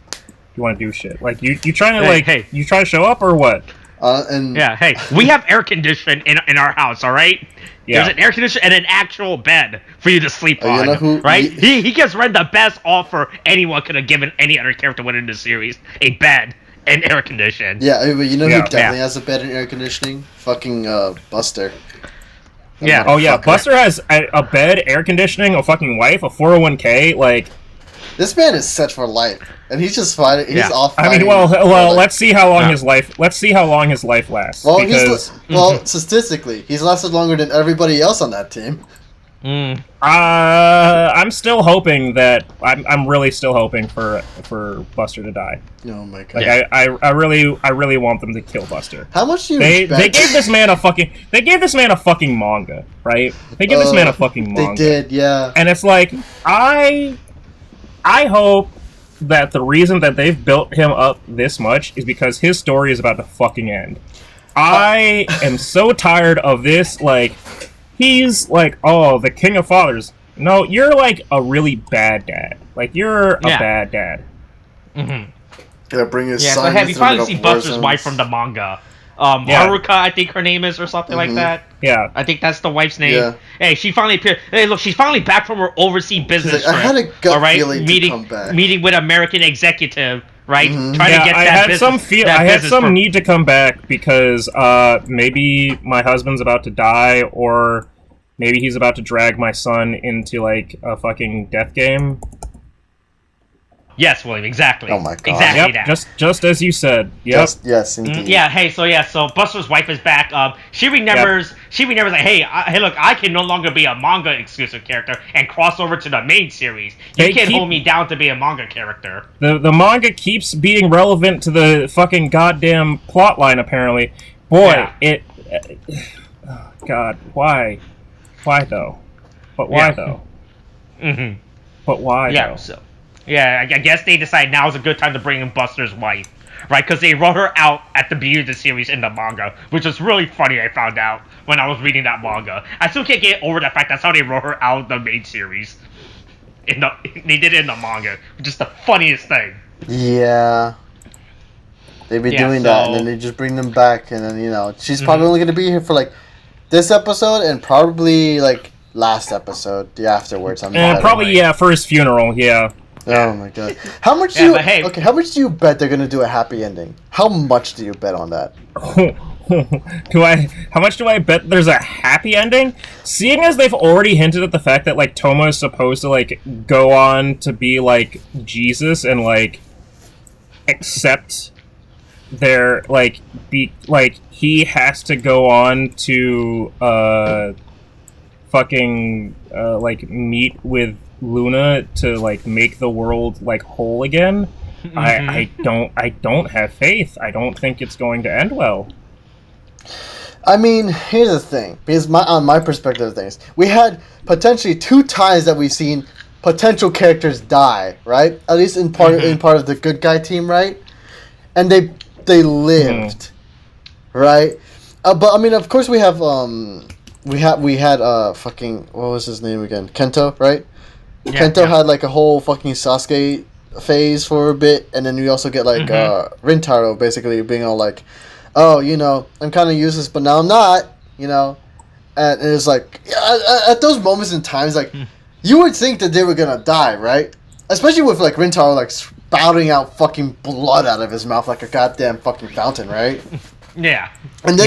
you want to do shit? Like you trying to you trying to show up or what? Hey, we have air conditioning in our house, all right? Yeah. There's an air conditioner and an actual bed for you to sleep on, you know right? He gives Ren the best offer anyone could have given any other character within the series: a bed and air conditioning. Yeah, but you know who definitely has a bed and air conditioning? Fucking Buster. Yeah. Oh yeah, Buster has a bed, air conditioning, a fucking wife, a 401k, like. This man is set for life, and he's just fighting. He's off. I mean, let's see how long his life. Let's see how long his life lasts. Well, statistically, he's lasted longer than everybody else on that team. I'm still hoping that I'm really still hoping for Buster to die. Oh my god! Like, I really want them to kill Buster. How much do you they gave this man a fucking manga, right? They gave this man a fucking manga. They did, yeah. And it's like I hope that the reason that they've built him up this much is because his story is about to fucking end. I am so tired of this, like, he's like, oh, the king of fathers. No, you're like a really bad dad. Like, you're a bad dad. Gonna bring his son. So have you finally seen Buster's wife from the manga? Haruka, I think her name is, or something like that. Yeah. I think that's the wife's name. Yeah. Hey, she finally appeared. Hey, look, she's finally back from her overseas business trip. I had a gut feeling to come back. Meeting with American executive, right? Trying to get I that business. I had some need to come back because maybe my husband's about to die, or maybe he's about to drag my son into like a fucking death game. Yes, William, exactly. Oh my god. Exactly that. Just as you said. Yep. Yes, indeed. So Buster's wife is back. She remembers like, hey, look, I can no longer be a manga exclusive character and cross over to the main series. You can't hold me down to be a manga character. The manga keeps being relevant to the fucking goddamn plotline, apparently. Boy, oh god, why? Why though? But why though? But why though? So. Yeah, I guess they decide now is a good time to bring in Buster's wife, right? Because they wrote her out at the beginning of the series in the manga, which is really funny. I found out when I was reading that manga. I still can't get over the fact that's how they wrote her out of the main series. They did it in the manga, which is the funniest thing. Yeah, they'd be doing that, and then they just bring them back, and then she's probably only gonna be here for like this episode and probably like last episode, the afterwards. Probably for his funeral. Yeah. Oh my god! How much do you? Okay, how much do you bet they're gonna do a happy ending? How much do you bet on that? How much do I bet there's a happy ending? Seeing as they've already hinted at the fact that like Tomo is supposed to like go on to be like Jesus and like accept their like be like he has to go on to fucking like meet with Luna to like make the world like whole again. I don't have faith. I don't think it's going to end well. I mean, here's the thing. Because on my perspective of things, we had potentially 2 times that we've seen potential characters die, right? At least in part of the good guy team, right? And they lived, right? But I mean, of course, we had fucking, what was his name again? Kento, right? Yeah, Kento had like a whole fucking Sasuke phase for a bit, and then we also get like Rintaro basically being all like, oh, you know, I'm kind of useless, but now I'm not, you know, and it's like at those moments in times, like you would think that they were gonna die, right? Especially with like Rintaro like spouting out fucking blood out of his mouth like a goddamn fucking fountain, right? Yeah. And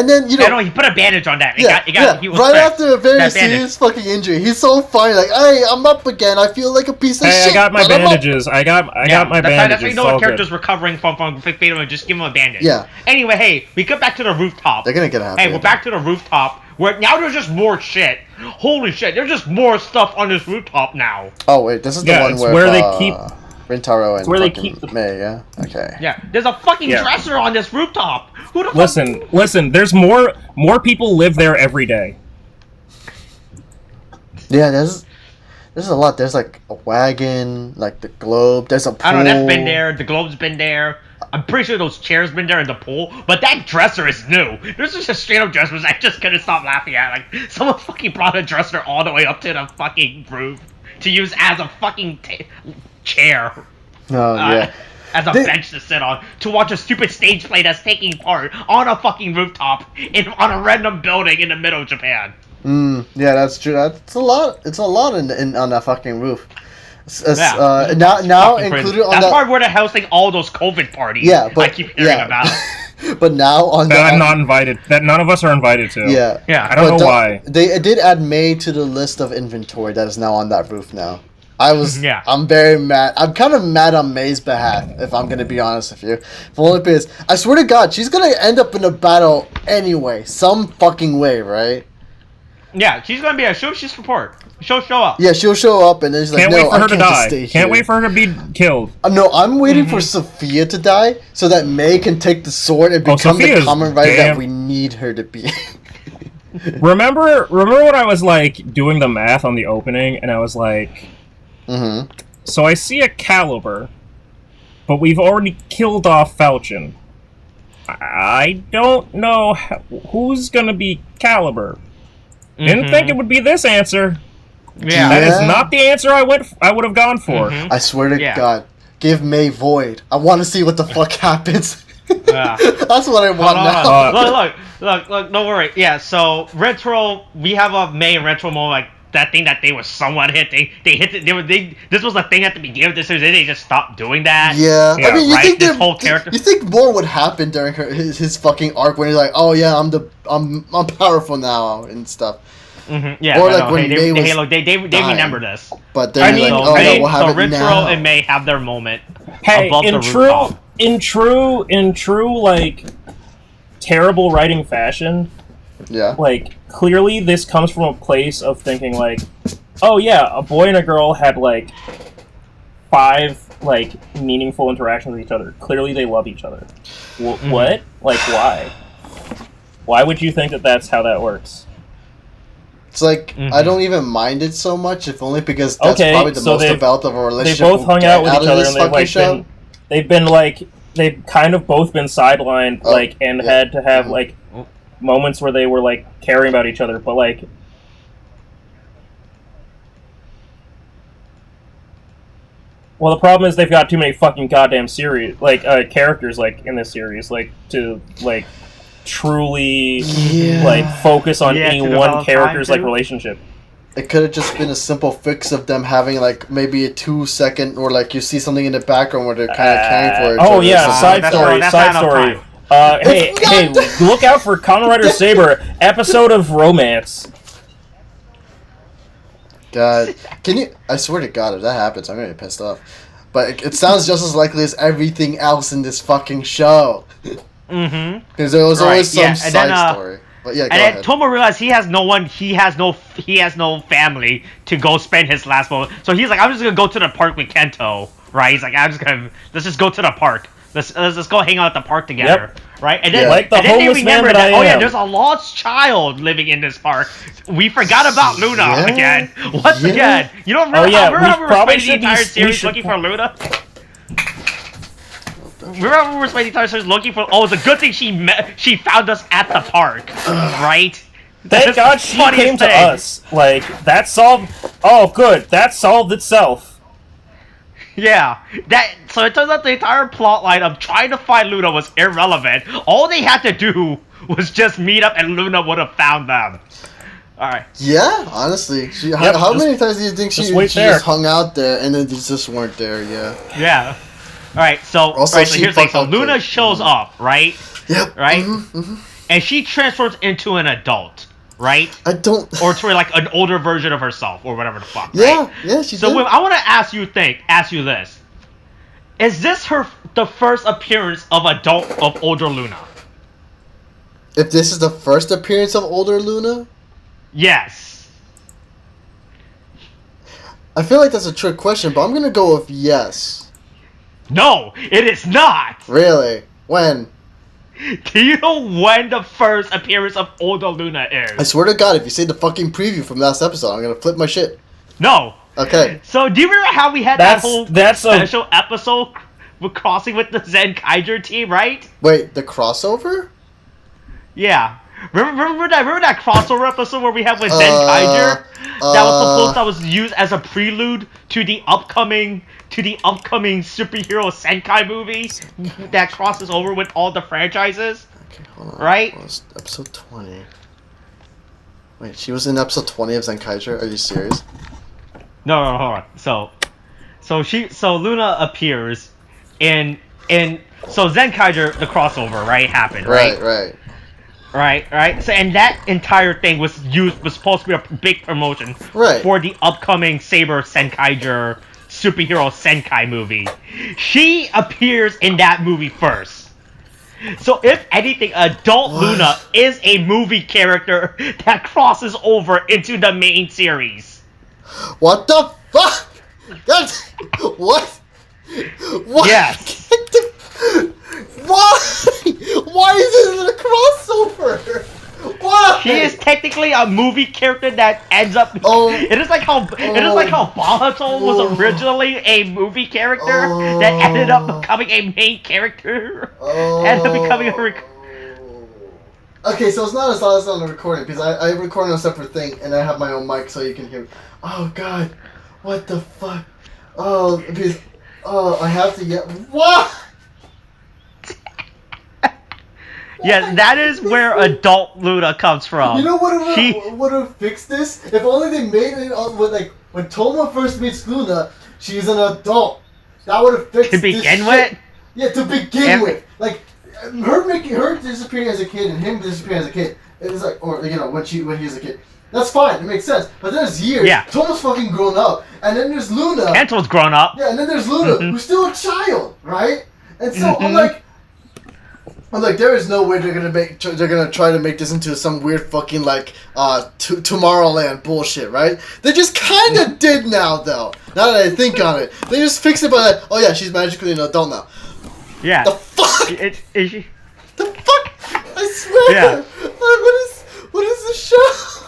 then you know, he put a bandage on that. He was right after a very serious fucking injury, he's so funny. Like, hey, I'm up again. I feel like a piece of shit. I got my bandages. I got my bandages. That's why you know the character's recovering from fatal, and just give him a bandage. Yeah. Anyway, hey, we get back to the rooftop. They're gonna get happy. Hey, we're back to the rooftop. Where now there's just more shit. Holy shit! There's just more stuff on this rooftop now. Oh wait, this is the one where they keep Rintaro and where they keep May, yeah? Okay. Yeah, there's a fucking dresser on this rooftop. Who the Listen, there's more people live there every day. Yeah, there's a lot. There's like a wagon, like the globe, there's a pool. I don't know, that's been there, the globe's been there. I'm pretty sure those chairs been there in the pool, but that dresser is new. This is just straight up dresser I just couldn't stop laughing at. Like, someone fucking brought a dresser all the way up to the fucking roof to use as a fucking chair. Oh, yeah. As a bench to sit on, to watch a stupid stage play that's taking part on a fucking rooftop on a random building in the middle of Japan. Yeah, that's true. It's a lot. It's a lot on that fucking roof. Now included on that's probably where they're hosting all those COVID parties. Yeah, but I keep hearing about. But now on that I'm not invited. That none of us are invited to. Yeah. I don't know why. They did add May to the list of inventory that is now on that roof now. I'm very mad. I'm kind of mad on May's behalf, if I'm going to be honest with you. For only because, I swear to God, she's going to end up in a battle anyway. Some fucking way, right? Yeah, she's going to be a she'll support. She'll show up. Yeah, she'll show up and then she's like, can't no, wait for her to die. Stay can't here. wait for her to be killed. No, I'm waiting for Sophia to die so that May can take the sword and become the Kamen Rider that we need her to be. Remember when I was like doing the math on the opening and I was like, so I see a Caliber, but we've already killed off Falchion. I don't know who's gonna be Caliber. Didn't think it would be this answer. Yeah, that is not the answer I would have gone for. I swear to God, give May Void. I want to see what the fuck happens. That's what I want now. Look, don't worry. Yeah, so retro, we have a May and retro moment, like that thing that they were somewhat hit. They hit it. This was a thing at the beginning of this series. They just stopped doing that. Yeah. I mean, this whole character. You think more would happen during his fucking arc when he's like, oh yeah, I'm powerful now and stuff. Yeah, or like when May was they remember this. But they're like, oh no, we'll have it now. Retro and May have their moment. Hey, above the rooftop. in true like terrible writing fashion. Yeah. Like, clearly this comes from a place of thinking, like, oh yeah, a boy and a girl had, like, 5, like, meaningful interactions with each other. Clearly they love each other. What? Like, why? Why would you think that that's how that works? It's like, I don't even mind it so much, if only because that's probably the most developed of a relationship. They both hung out with each other, and they've been, like, they've kind of both been sidelined, like, and had to have, like, moments where they were like caring about each other, but like the problem is they've got too many fucking goddamn series like characters like in this series like to like truly like focus on any one character's like relationship. it could have just been a simple fix of them having like maybe a 2-second or like you see something in the background where they're kind of caring for each other. Oh yeah, side story. Hey, look out for Kamen Rider Saber episode of romance. God, can you? I swear to God, if that happens, I'm gonna get pissed off. But it sounds just as likely as everything else in this fucking show. Mm-hmm. Because there was always some side story. But yeah, go ahead. then Tomo realized he has no family to go spend his last moment. So he's like, I'm just gonna go to the park with Kento, right? He's like, let's just go to the park. Let's just go hang out at the park together, right? And then, like the homeless man that I am. Oh yeah, there's a lost child living in this park. We forgot about Luna again. Once again, you don't remember? Remember how we were spending the entire series looking for Luna? Remember we were spending the entire series looking for? Oh, it's a good thing she found us at the park, right? Thank God she came to us. Like that solved. Oh, good. That solved itself. Yeah, so it turns out the entire plot line of trying to find Luna was irrelevant. All they had to do was just meet up and Luna would have found them. Alright. Yeah, honestly. How many times do you think she just hung out there and then they just weren't there, Yeah. Alright, so here's the thing. So Luna shows up, right? Yep. Right? And she transforms into an adult. Right? I don't... Or to like an older version of herself, or whatever the fuck, yeah, right? Yeah, she did. So I want to ask you this. Is this the first appearance of older Luna? If this is the first appearance of older Luna? Yes. I feel like that's a trick question, but I'm going to go with yes. No, it is not! Really? When? Do you know when the first appearance of older Luna is? I swear to God, if you say the fucking preview from last episode, I'm gonna flip my shit. No. Okay. So, do you remember how we had that whole special episode with crossing with the Zenkaiger team, right? Wait, the crossover? Yeah. Remember that crossover episode where we had with Zenkaiger? That was used as a prelude to the upcoming superhero Sentai movie that crosses over with all the franchises. Okay, hold on. Right? What was episode 20? Wait, she was in episode 20 of Zenkaiger? Are you serious? No, hold on. So Luna appears in so Zenkaiger, the crossover, right, happened, right? Right. So, and that entire thing was supposed to be a big promotion for the upcoming Saber Zenkaiger superhero Senkai movie. She appears in that movie first. So, if anything, adult Luna is a movie character that crosses over into the main series. What the fuck? What? Yes. Why? Why is it a crossover? Why? She is technically a movie character that ends up. It is like how Bahato was originally a movie character that ended up becoming a main character. Ended up becoming a. Okay, so it's not as loud as on the recording because I record on a separate thing and I have my own mic so you can hear me. Oh God, what the fuck? I have to get what? Yes, that is where adult Luna comes from. You know what would have fixed this? If only they made it with like when Toma first meets Luna, she's an adult. That would have fixed to begin with. Yeah, to begin with, like her disappearing as a kid and him disappearing as a kid. It's like, or when he's a kid. That's fine. It makes sense. But there's years. Yeah. Toma's fucking grown up, and then there's Luna. Kento's grown up. Yeah, and then there's Luna, who's still a child, right? And so I'm like, there is no way they're gonna try to make this into some weird fucking like Tomorrowland bullshit, right? They just kind of did now, though. Now that I think on it, they just fixed it by that. Oh yeah, she's magically an adult now. Yeah. The fuck? The fuck? I swear. Yeah. What is this show?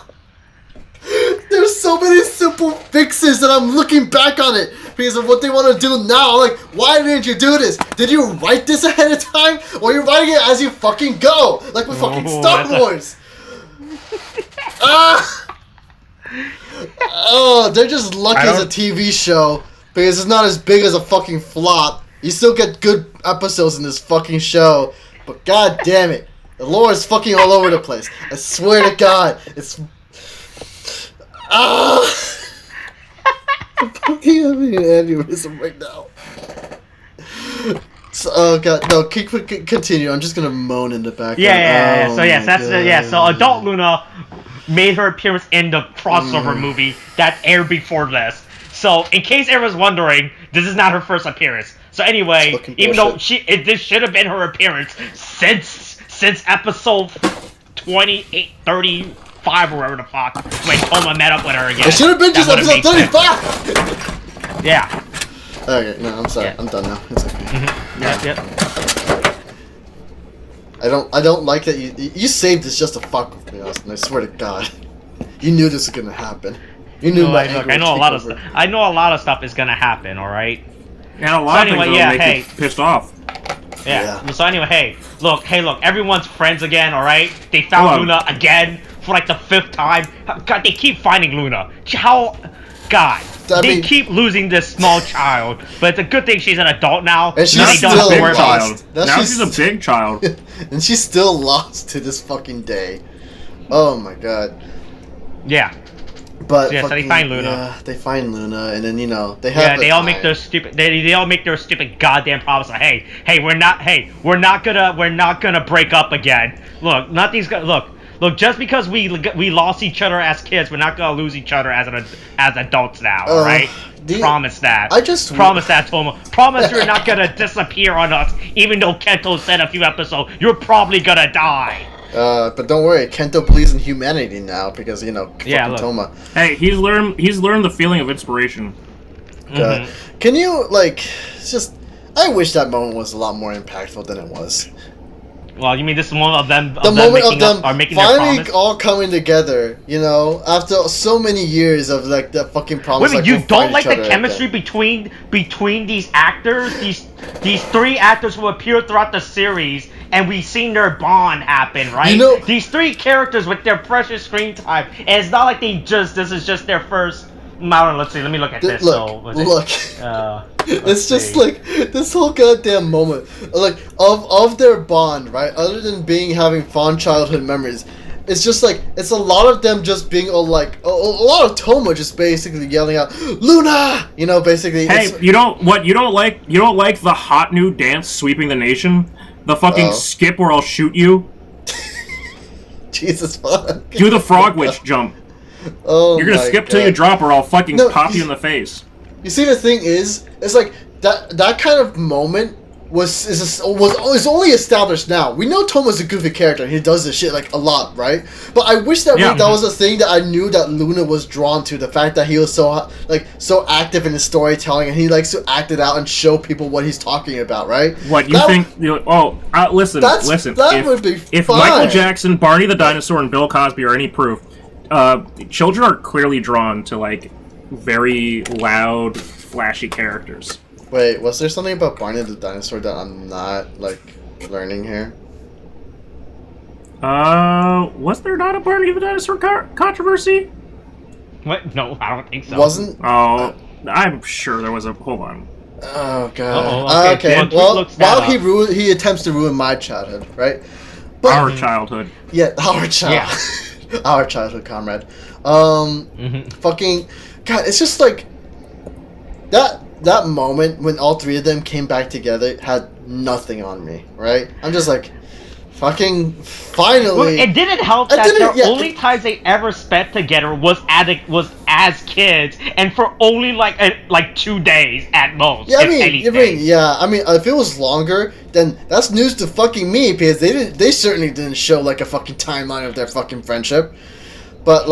There's so many simple fixes that I'm looking back on it because of what they want to do now. Like, why didn't you do this? Did you write this ahead of time? Or you're writing it as you fucking go? Like with fucking Star Wars. They're just lucky as a TV show because it's not as big as a fucking flop. You still get good episodes in this fucking show. But god damn it. The lore is fucking all over the place. I swear to God. It's... I'm fucking having an aneurysm right now. So, oh god, no, continue. I'm just gonna moan in the background. Yeah. Oh So yes, that's god. So adult Luna made her appearance in the crossover movie that aired before this. So in case everyone's wondering, this is not her first appearance. So anyway, even though this should have been her appearance since episode 28, 35 or whatever the fuck, when Toma met up with her again. It should have been just episode 35. Yeah. Okay, no, I'm sorry. Yeah. I'm done now. It's okay. Yep. I don't like that you saved this just to fuck with me, Austin. I swear to God, you knew this was gonna happen. You knew my anger. I know a lot of stuff. I know a lot of stuff is gonna happen. All right. And a lot of things will make you pissed off. Yeah. So anyway, hey, look, everyone's friends again. All right. They found Luna again for like the 5th time. God, they keep finding Luna. They keep losing this small child, but it's a good thing she's an adult now. And she's still a big child. Now she's a big child. And she's still lost to this fucking day. Oh my god. Yeah. But so they find Luna. Yeah, they find Luna, and then they have. They all make their stupid. They all make their stupid goddamn promise. Like, hey, we're not gonna break up again. Look, nothing's gonna Look, just because we lost each other as kids, we're not gonna lose each other as adults now. All right? Promise that. Promise that, Toma. Promise you're not gonna disappear on us, even though Kento said a few episodes you're probably gonna die. But don't worry, Kento believes in humanity now because fucking Toma. Hey, he's learned the feeling of inspiration. Can you just? I wish that moment was a lot more impactful than it was. Well, you mean this one of them? The moment of them making finally all coming together, after so many years of the fucking promise. Wait, you don't like the chemistry between these actors, these 3 actors who appear throughout the series, and we've seen their bond happen, right? These 3 characters with their precious screen time, and it's not like this is just their first. Let's see. Let me look at this. Look. It's just this whole goddamn moment, of their bond, right? Other than having fond childhood memories, it's just it's a lot of them just being a lot of Toma just basically yelling out Luna, basically. Hey, you don't like the hot new dance sweeping the nation, the fucking skip where I'll shoot you. Jesus fuck. Do the frog witch jump. Oh, you're gonna skip till you drop, or I'll fucking pop you in the face. You see, the thing is, it's that kind of moment was only established now. We know Toma's a goofy character, and he does this shit a lot, right? But I wish that that was a thing that I knew that Luna was drawn to. The fact that he was so active in his storytelling, and he likes to act it out and show people what he's talking about, right? What you think? Listen. That would be fine. If Michael Jackson, Barney the Dinosaur, and Bill Cosby are any proof, children are clearly drawn to very loud, flashy characters. Wait, was there something about Barney the Dinosaur that I'm not learning here? Was there not a Barney the Dinosaur controversy? What? No, I don't think so. Wasn't? Oh, I'm sure there was a. Hold on. Oh god. Okay. Well, while he attempts to ruin my childhood, right? But, our childhood. Yeah, our child. Yeah. Our childhood comrade. Fucking God, it's just that moment when all 3 of them came back together had nothing on me, right? I'm just fucking finally. Well, it didn't help that the only times they ever spent together was as kids, and for only 2 days at most. Yeah, I mean, if it was longer, then that's news to fucking me because they certainly didn't show a fucking timeline of their fucking friendship. But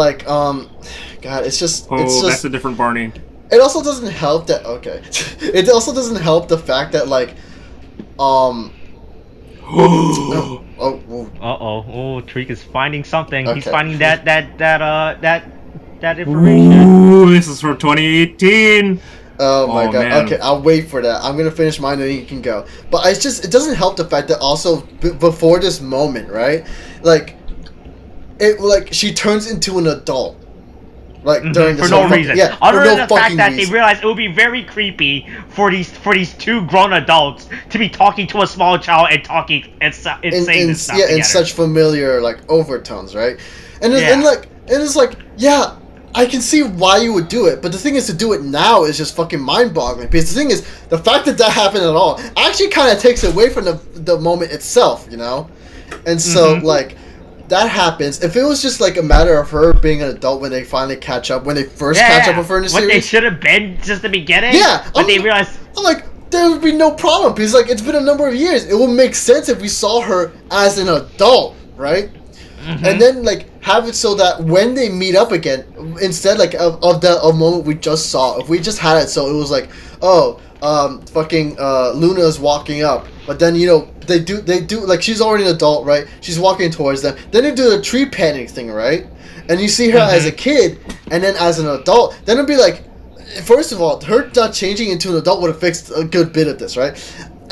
God, it's just. That's a different Barney. It also doesn't help that. Okay, it also doesn't help the fact that Tariq is finding something. Okay. He's finding that information. Ooh, this is from 2018. Oh my god. Man. Okay, I'll wait for that. I'm gonna finish mine and then you can go. But it doesn't help the fact that also before this moment, right? She turns into an adult. During this for no reason. Yeah, other than the fact that they realized it would be very creepy for these 2 grown adults to be talking to a small child and talking and saying this stuff together. In such familiar overtones, right? And it's I can see why you would do it, but the thing is, to do it now is just fucking mind-boggling. Because the thing is, the fact that happened at all actually kind of takes away from the moment itself, you know? And so, like, that happens. If it was just, like, a matter of her being an adult when they finally catch up, when they first catch up with her in the series... What they should have been just the beginning? Yeah. But they realized... I'm like, there would be no problem, because, like, it's been a number of years. It would make sense if we saw her as an adult, right? And then, like, have it so that when they meet up again, instead, like, of the moment we just saw, if we just had it so it was like, oh, Luna is walking up, but then, you know, they do, like, she's already an adult, right? She's walking towards them. Then they do the tree panning thing, right? And you see her as a kid, and then as an adult, then it'd be like, first of all, her not changing into an adult would have fixed a good bit of this, right?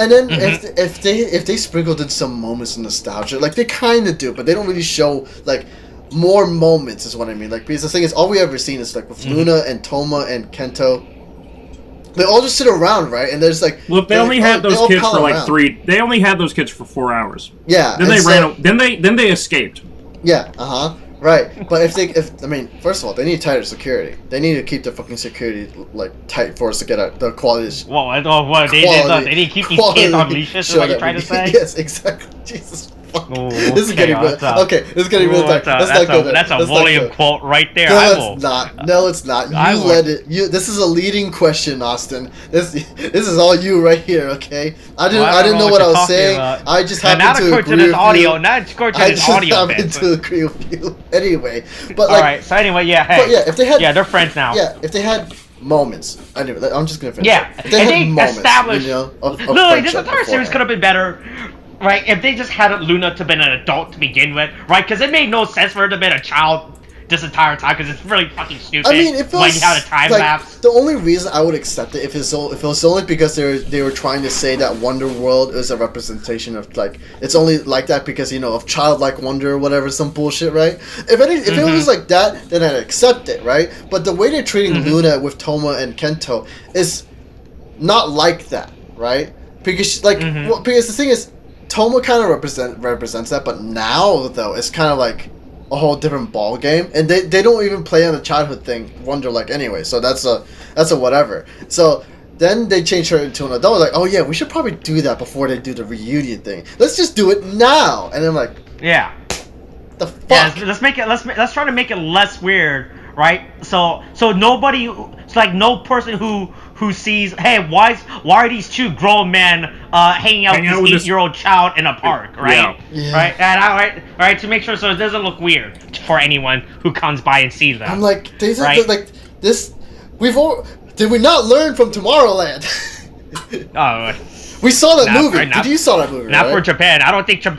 And then if they sprinkled in some moments of nostalgia, like they kind of do, but they don't really show like more moments, is what I mean. Like, because the thing is, all we ever seen is like with Luna and Toma and Kento, they all just sit around, right? And there's like, look, they only had those kids for like 3. They only had those kids for 4 hours. Yeah. Then they ran. Then they escaped. Yeah. Right, but if I mean, first of all, they need tighter security. They need to keep the fucking security like tight for us to get the quality. They need to keep these kids on leashes. Is what you're trying to say? Yes, exactly. Jesus. Ooh, this is getting real. Okay, this is getting real dark. That's a William quote right there. No, it's not. No, it's not. You let it. This is a leading question, Austin. This is all you right here. Okay. I didn't know what I was saying. I just happened to agree with you. Not according to this audio. I just happened to agree with you. Anyway, but like. All right. So anyway, yeah. Hey. But yeah, if they had. Yeah, they're friends now. Yeah, if they had moments. Anyway, I'm just gonna finish. Yeah, if they established. You know, literally, this entire series could have been better. Right, if they just had Luna to been an adult to begin with, right? Because it made no sense for her to be a child this entire time, because it's really fucking stupid. I mean, it feels when you have a time like, lapse. The only reason I would accept it if it was only because they were trying to say that Wonder World is a representation of, like, it's only like that because, you know, of childlike wonder or whatever, some bullshit, right? If it was like that, then I'd accept it, right? But the way they're treating Luna with Toma and Kento is not like that, right? Because because the thing is, Toma kind of represents that, but now though it's kind of like a whole different ball game, and they don't even play on the childhood thing Wonder like anyway. So that's a whatever. So then they change her into an adult. Like, oh yeah, we should probably do that before they do the reunion thing. Let's just do it now. And I'm like, yeah, the fuck. Yeah, let's try to make it less weird, right? So nobody, it's like no person who sees, hey, why are these two grown men hanging out with this 8-year-old child in a park, right? Yeah. Right, and right, to make sure so it doesn't look weird for anyone who comes by and sees them. I'm like, like this. Did we not learn from Tomorrowland? We saw that movie. Did you saw that movie? Not for Japan. I don't think the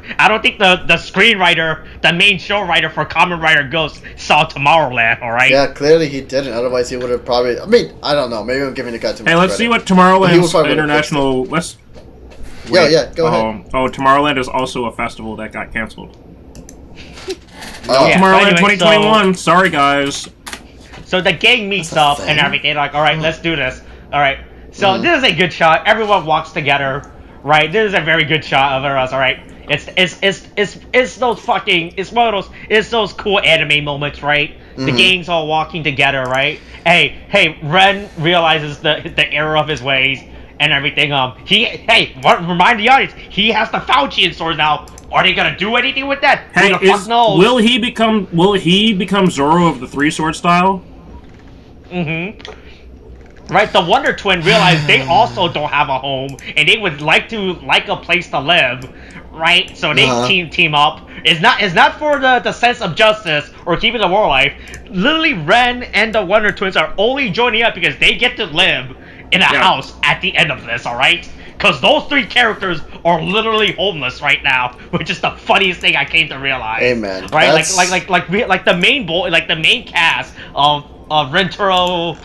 screenwriter, the main show writer for Kamen Rider Ghost saw Tomorrowland. All right. Yeah, clearly he didn't. Otherwise, he would have probably. I mean, I don't know. Maybe I'm giving the guy too much credit. see what Tomorrowland's international. Let's. Yeah, go ahead. Tomorrowland is also a festival that got canceled. Oh, Tomorrowland 2021. Sorry, guys. So the gang meets up and everything. Like, all right, let's do this. All right. So this is a good shot. Everyone walks together, right? This is a very good shot of us. All right. It's those cool anime moments, right? The gang's all walking together, right? Hey, Ren realizes the error of his ways and everything. Remind the audience, he has the Faucian sword now. Are they gonna do anything with that? Hey, will he become Zoro of the 3-sword style? Right, the Wonder Twin realized they also don't have a home, and they would like a place to live, right? So they team up. It's not for the sense of justice or keeping the world alive. Literally, Ren and the Wonder Twins are only joining up because they get to live in a house at the end of this. All right, because those 3 characters are literally homeless right now, which is the funniest thing I came to realize. Amen. Right, like the main cast of Rentaro,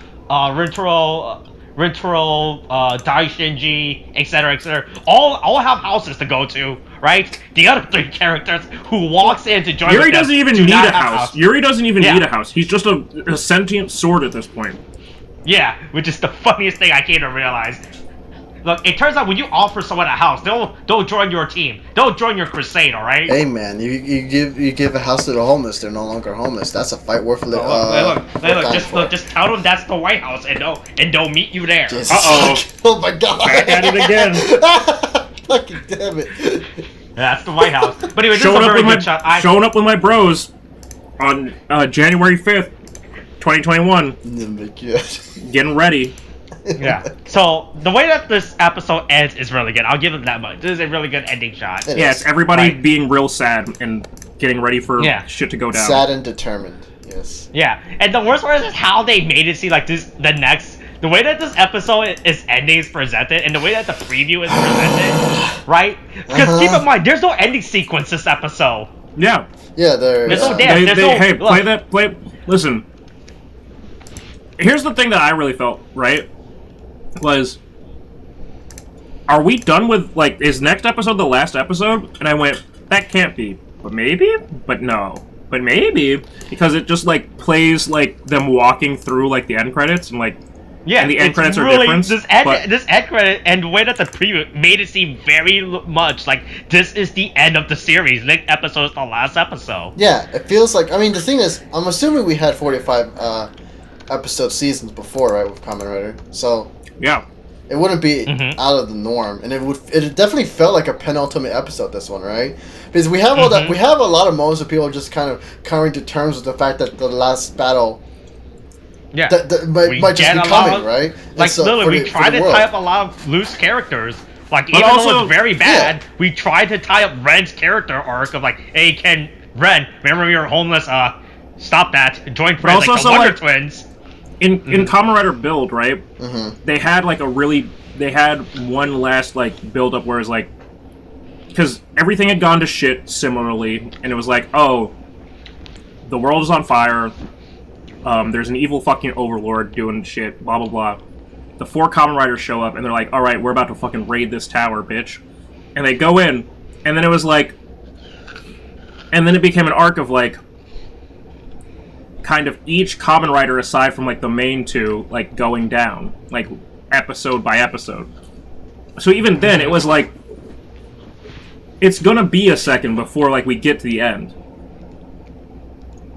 Dai Shinji, etc., all have houses to go to, right? The other 3 characters who walks in to join Yuri doesn't even need a house. Yuri doesn't even need a house. He's just a sentient sword at this point. Yeah, which is the funniest thing I came to realize. Look, it turns out when you offer someone a house, they'll join your team. They'll join your crusade, all right? Hey man, you give a house to the homeless, they're no longer homeless. That's a fight worth living. Just tell them that's the White House, and they'll meet you there. Oh my god! Back at it again. Fucking damn it! That's the White House. But anyway, showing up with my bros on January 5th, 2021. Getting ready. Yeah. So the way that this episode ends is really good. I'll give it that much. This is a really good ending shot. It's everybody being real sad and getting ready for shit to go down. Sad and determined. Yes. Yeah. And the worst part is how they made it seem like this. The way that this episode is ending is presented, and the way that the preview is presented, right? Because keep in mind, there's no ending sequence this episode. Yeah. Yeah. There's no dance. Play. Listen. Here's the thing that I really felt, right? Was, are we done with, like, is next episode the last episode? And I went, that can't be. But maybe? But no. But maybe. Because it just, like, plays, like, them walking through, like, the end credits and, like, and the end credits are different. This end credit and the way that the preview made it seem very much like this is the end of the series. Next episode is the last episode. Yeah, it feels like, I mean, the thing is, I'm assuming we had 45, episode seasons before, right, with Kamen Rider, so yeah, it wouldn't be out of the norm, and it definitely felt like a penultimate episode, this one, right? Because we have all that, we have a lot of moments of people just kind of coming to terms with the fact that the last battle might just be coming, right? Like, so, literally, we tried to tie up a lot of loose characters. Like, even though it's very bad, we tried to tie up Ren's character arc of like, hey, Ren, remember we were homeless, stop that, join friends like the Wonder Twins. In Kamen Rider Build, right? They had like they had one last like build up where it's like, because everything had gone to shit similarly, and it was like, oh, the world is on fire. There's an evil fucking overlord doing shit. Blah blah blah. The 4 Kamen Riders show up, and they're like, all right, we're about to fucking raid this tower, bitch. And they go in, and then it was like, and then it became an arc of like, kind of each Kamen Rider aside from like the main 2 like going down like episode by episode. So even then it was like it's gonna be a second before like we get to the end.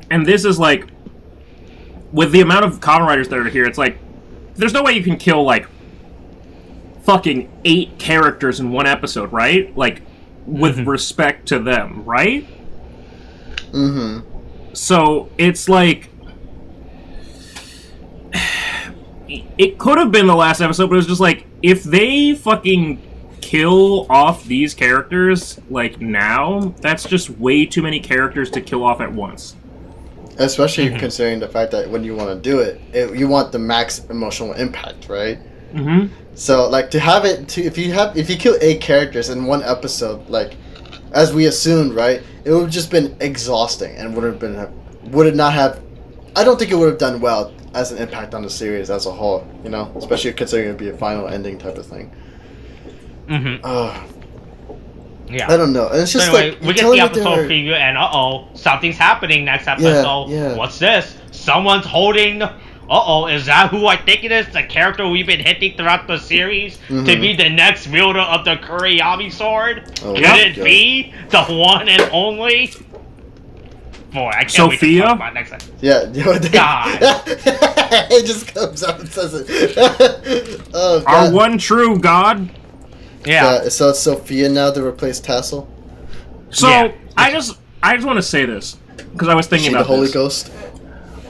And this is like, with the amount of Kamen Riders that are here, it's like there's no way you can kill like fucking 8 characters in one episode, right? Like with respect to them, right? So, it's like, it could have been the last episode, but it was just like, if they fucking kill off these characters, like, now, that's just way too many characters to kill off at once. Especially considering the fact that when you want to do it, you want the max emotional impact, right? So, like, to have it, if you kill 8 characters in one episode, like, as we assumed, right, it would have just been exhausting and would not have. I don't think it would have done well as an impact on the series as a whole, you know, especially considering it'd be a final ending type of thing. Yeah. I don't know. And it's just so anyway, like we get the episode preview, and something's happening next episode. Yeah. What's this? Someone's holding. Is that who I think it is? The character we've been hinting throughout the series to be the next wielder of the Kuriyami sword? Could it be the one and only? Boy, I can't wait to talk about next time. Yeah. God. It just comes out and says it. Oh, God. Our one true God. Yeah. So it's Sophia now to replace Tassel? So, I just want to say this, because I was thinking about the Holy Ghost?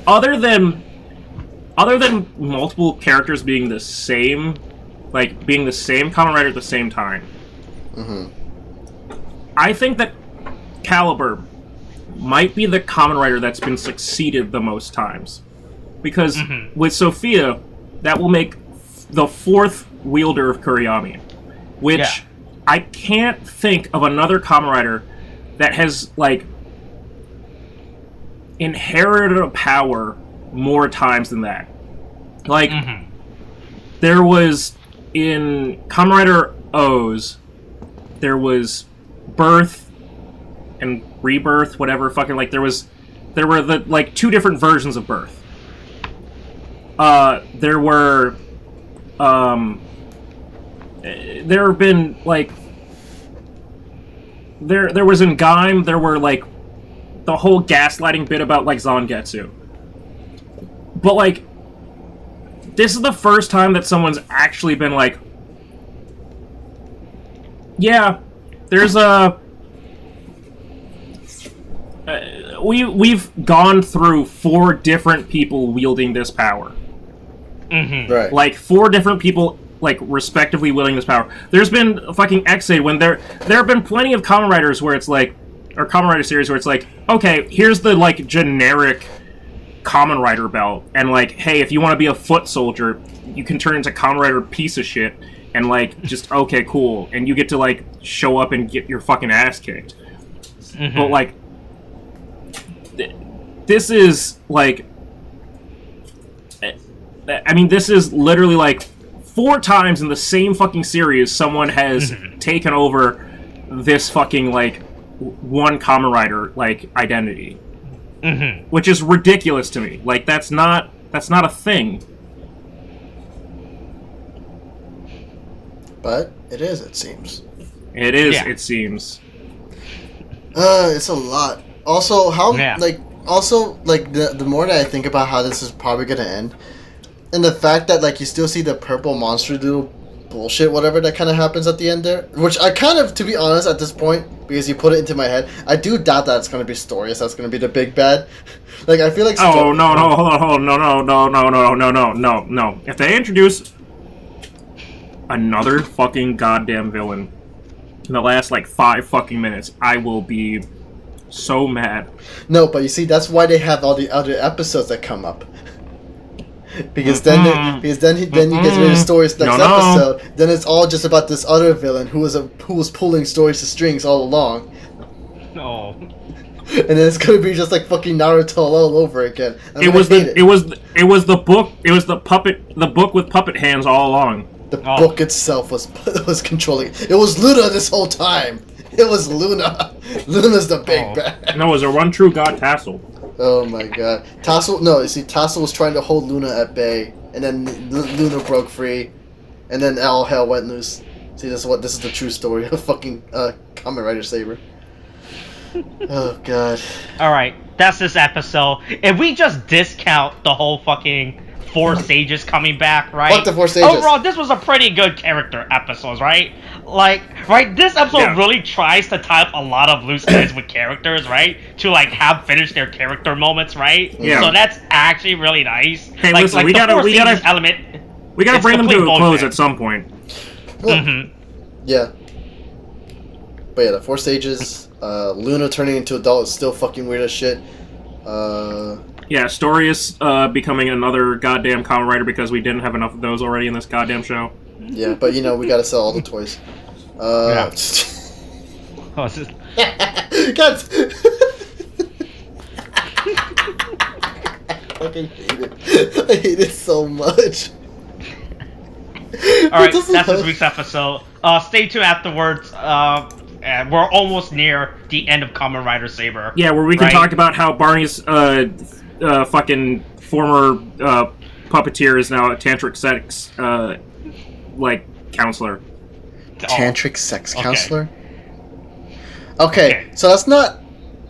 Other than multiple characters being the same, like, being the same Kamen Rider at the same time, I think that Caliber might be the Kamen Rider that's been succeeded the most times. Because with Sophia, that will make the 4th wielder of Kuriyami. Which, I can't think of another Kamen Rider that has, like, inherited a power more times than that. Like, there was, in Kamen Rider O's, there was Birth and Rebirth, whatever, fucking, like, there were the, like, 2 different versions of Birth. There were, there have been, like... There was in Gaim, there were, like, the whole gaslighting bit about, like, Zangetsu. But, like, this is the first time that someone's actually been like, yeah, there's a... we've gone through 4 different people wielding this power. Mm-hmm. Right. Like, 4 different people, like, respectively wielding this power. There's been a fucking X-Aid when there have been plenty of Kamen Riders where it's like, or Kamen Rider series where it's like, okay, here's the, like, generic Kamen Rider belt, and, like, hey, if you want to be a foot soldier, you can turn into Kamen Rider piece of shit, and, like, just, okay, cool, and you get to, like, show up and get your fucking ass kicked. Mm-hmm. But, like, this is, like, I mean, this is literally, like, 4 times in the same fucking series someone has taken over this fucking, like, one Kamen Rider, like, identity. Mm-hmm. Which is ridiculous to me. Like, that's not a thing. But it is, it seems. It is, yeah. It seems. It's a lot. Also, the more that I think about how this is probably gonna end, and the fact that, like, you still see the purple monster little bullshit, whatever that kind of happens at the end there, which I kind of, to be honest, at this point, because you put it into my head, I do doubt that it's going to be Storius that's going to be the big bad. Like, I feel like... no, hold on, no. If they introduce another fucking goddamn villain in the last, like, 5 fucking minutes, I will be so mad. No, but you see, that's why they have all the other episodes that come up. Because then he gets rid of Storius next episode. Then it's all just about this other villain who was pulling Storius' strings all along. No. And then it's gonna be just like fucking Naruto all over again. It was the book with puppet hands all along. The book itself was controlling. It was Luna this whole time. It was Luna. Luna's the big bad. No, it was a one true god Tassel. Oh my god. Tassel was trying to hold Luna at bay, and then Luna broke free, and then all hell went loose. See, this is the true story of fucking Kamen Rider Saber. Oh god. Alright, that's this episode. If we just discount the whole fucking 4 sages coming back, right? Fuck the 4 sages. Overall, this was a pretty good character episode, right? Like, right, this episode really tries to tie up a lot of loose ends with characters, right? To, like, have finished their character moments, right? Yeah. So that's actually really nice. Hey, like, listen, we gotta bring them to a close at some point. Well, yeah. But yeah, the 4 stages, Luna turning into adult is still fucking weird as shit. Yeah, Storius becoming another goddamn Kamen Rider because we didn't have enough of those already in this goddamn show. Yeah, but you know, we gotta sell all the toys. Yeah. God. I fucking hate it. I hate it so much. Alright, that's this week's episode. Stay tuned afterwards. We're almost near the end of Kamen Rider Saber. Yeah, where we can talk about how Barney's fucking former puppeteer is now a tantric sex counselor. Tantric sex counselor? Okay, so that's not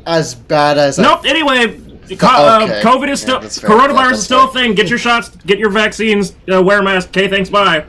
as bad as anyway, COVID is still... Coronavirus is still a thing. Get your shots, get your vaccines, wear a mask. Okay, thanks, bye.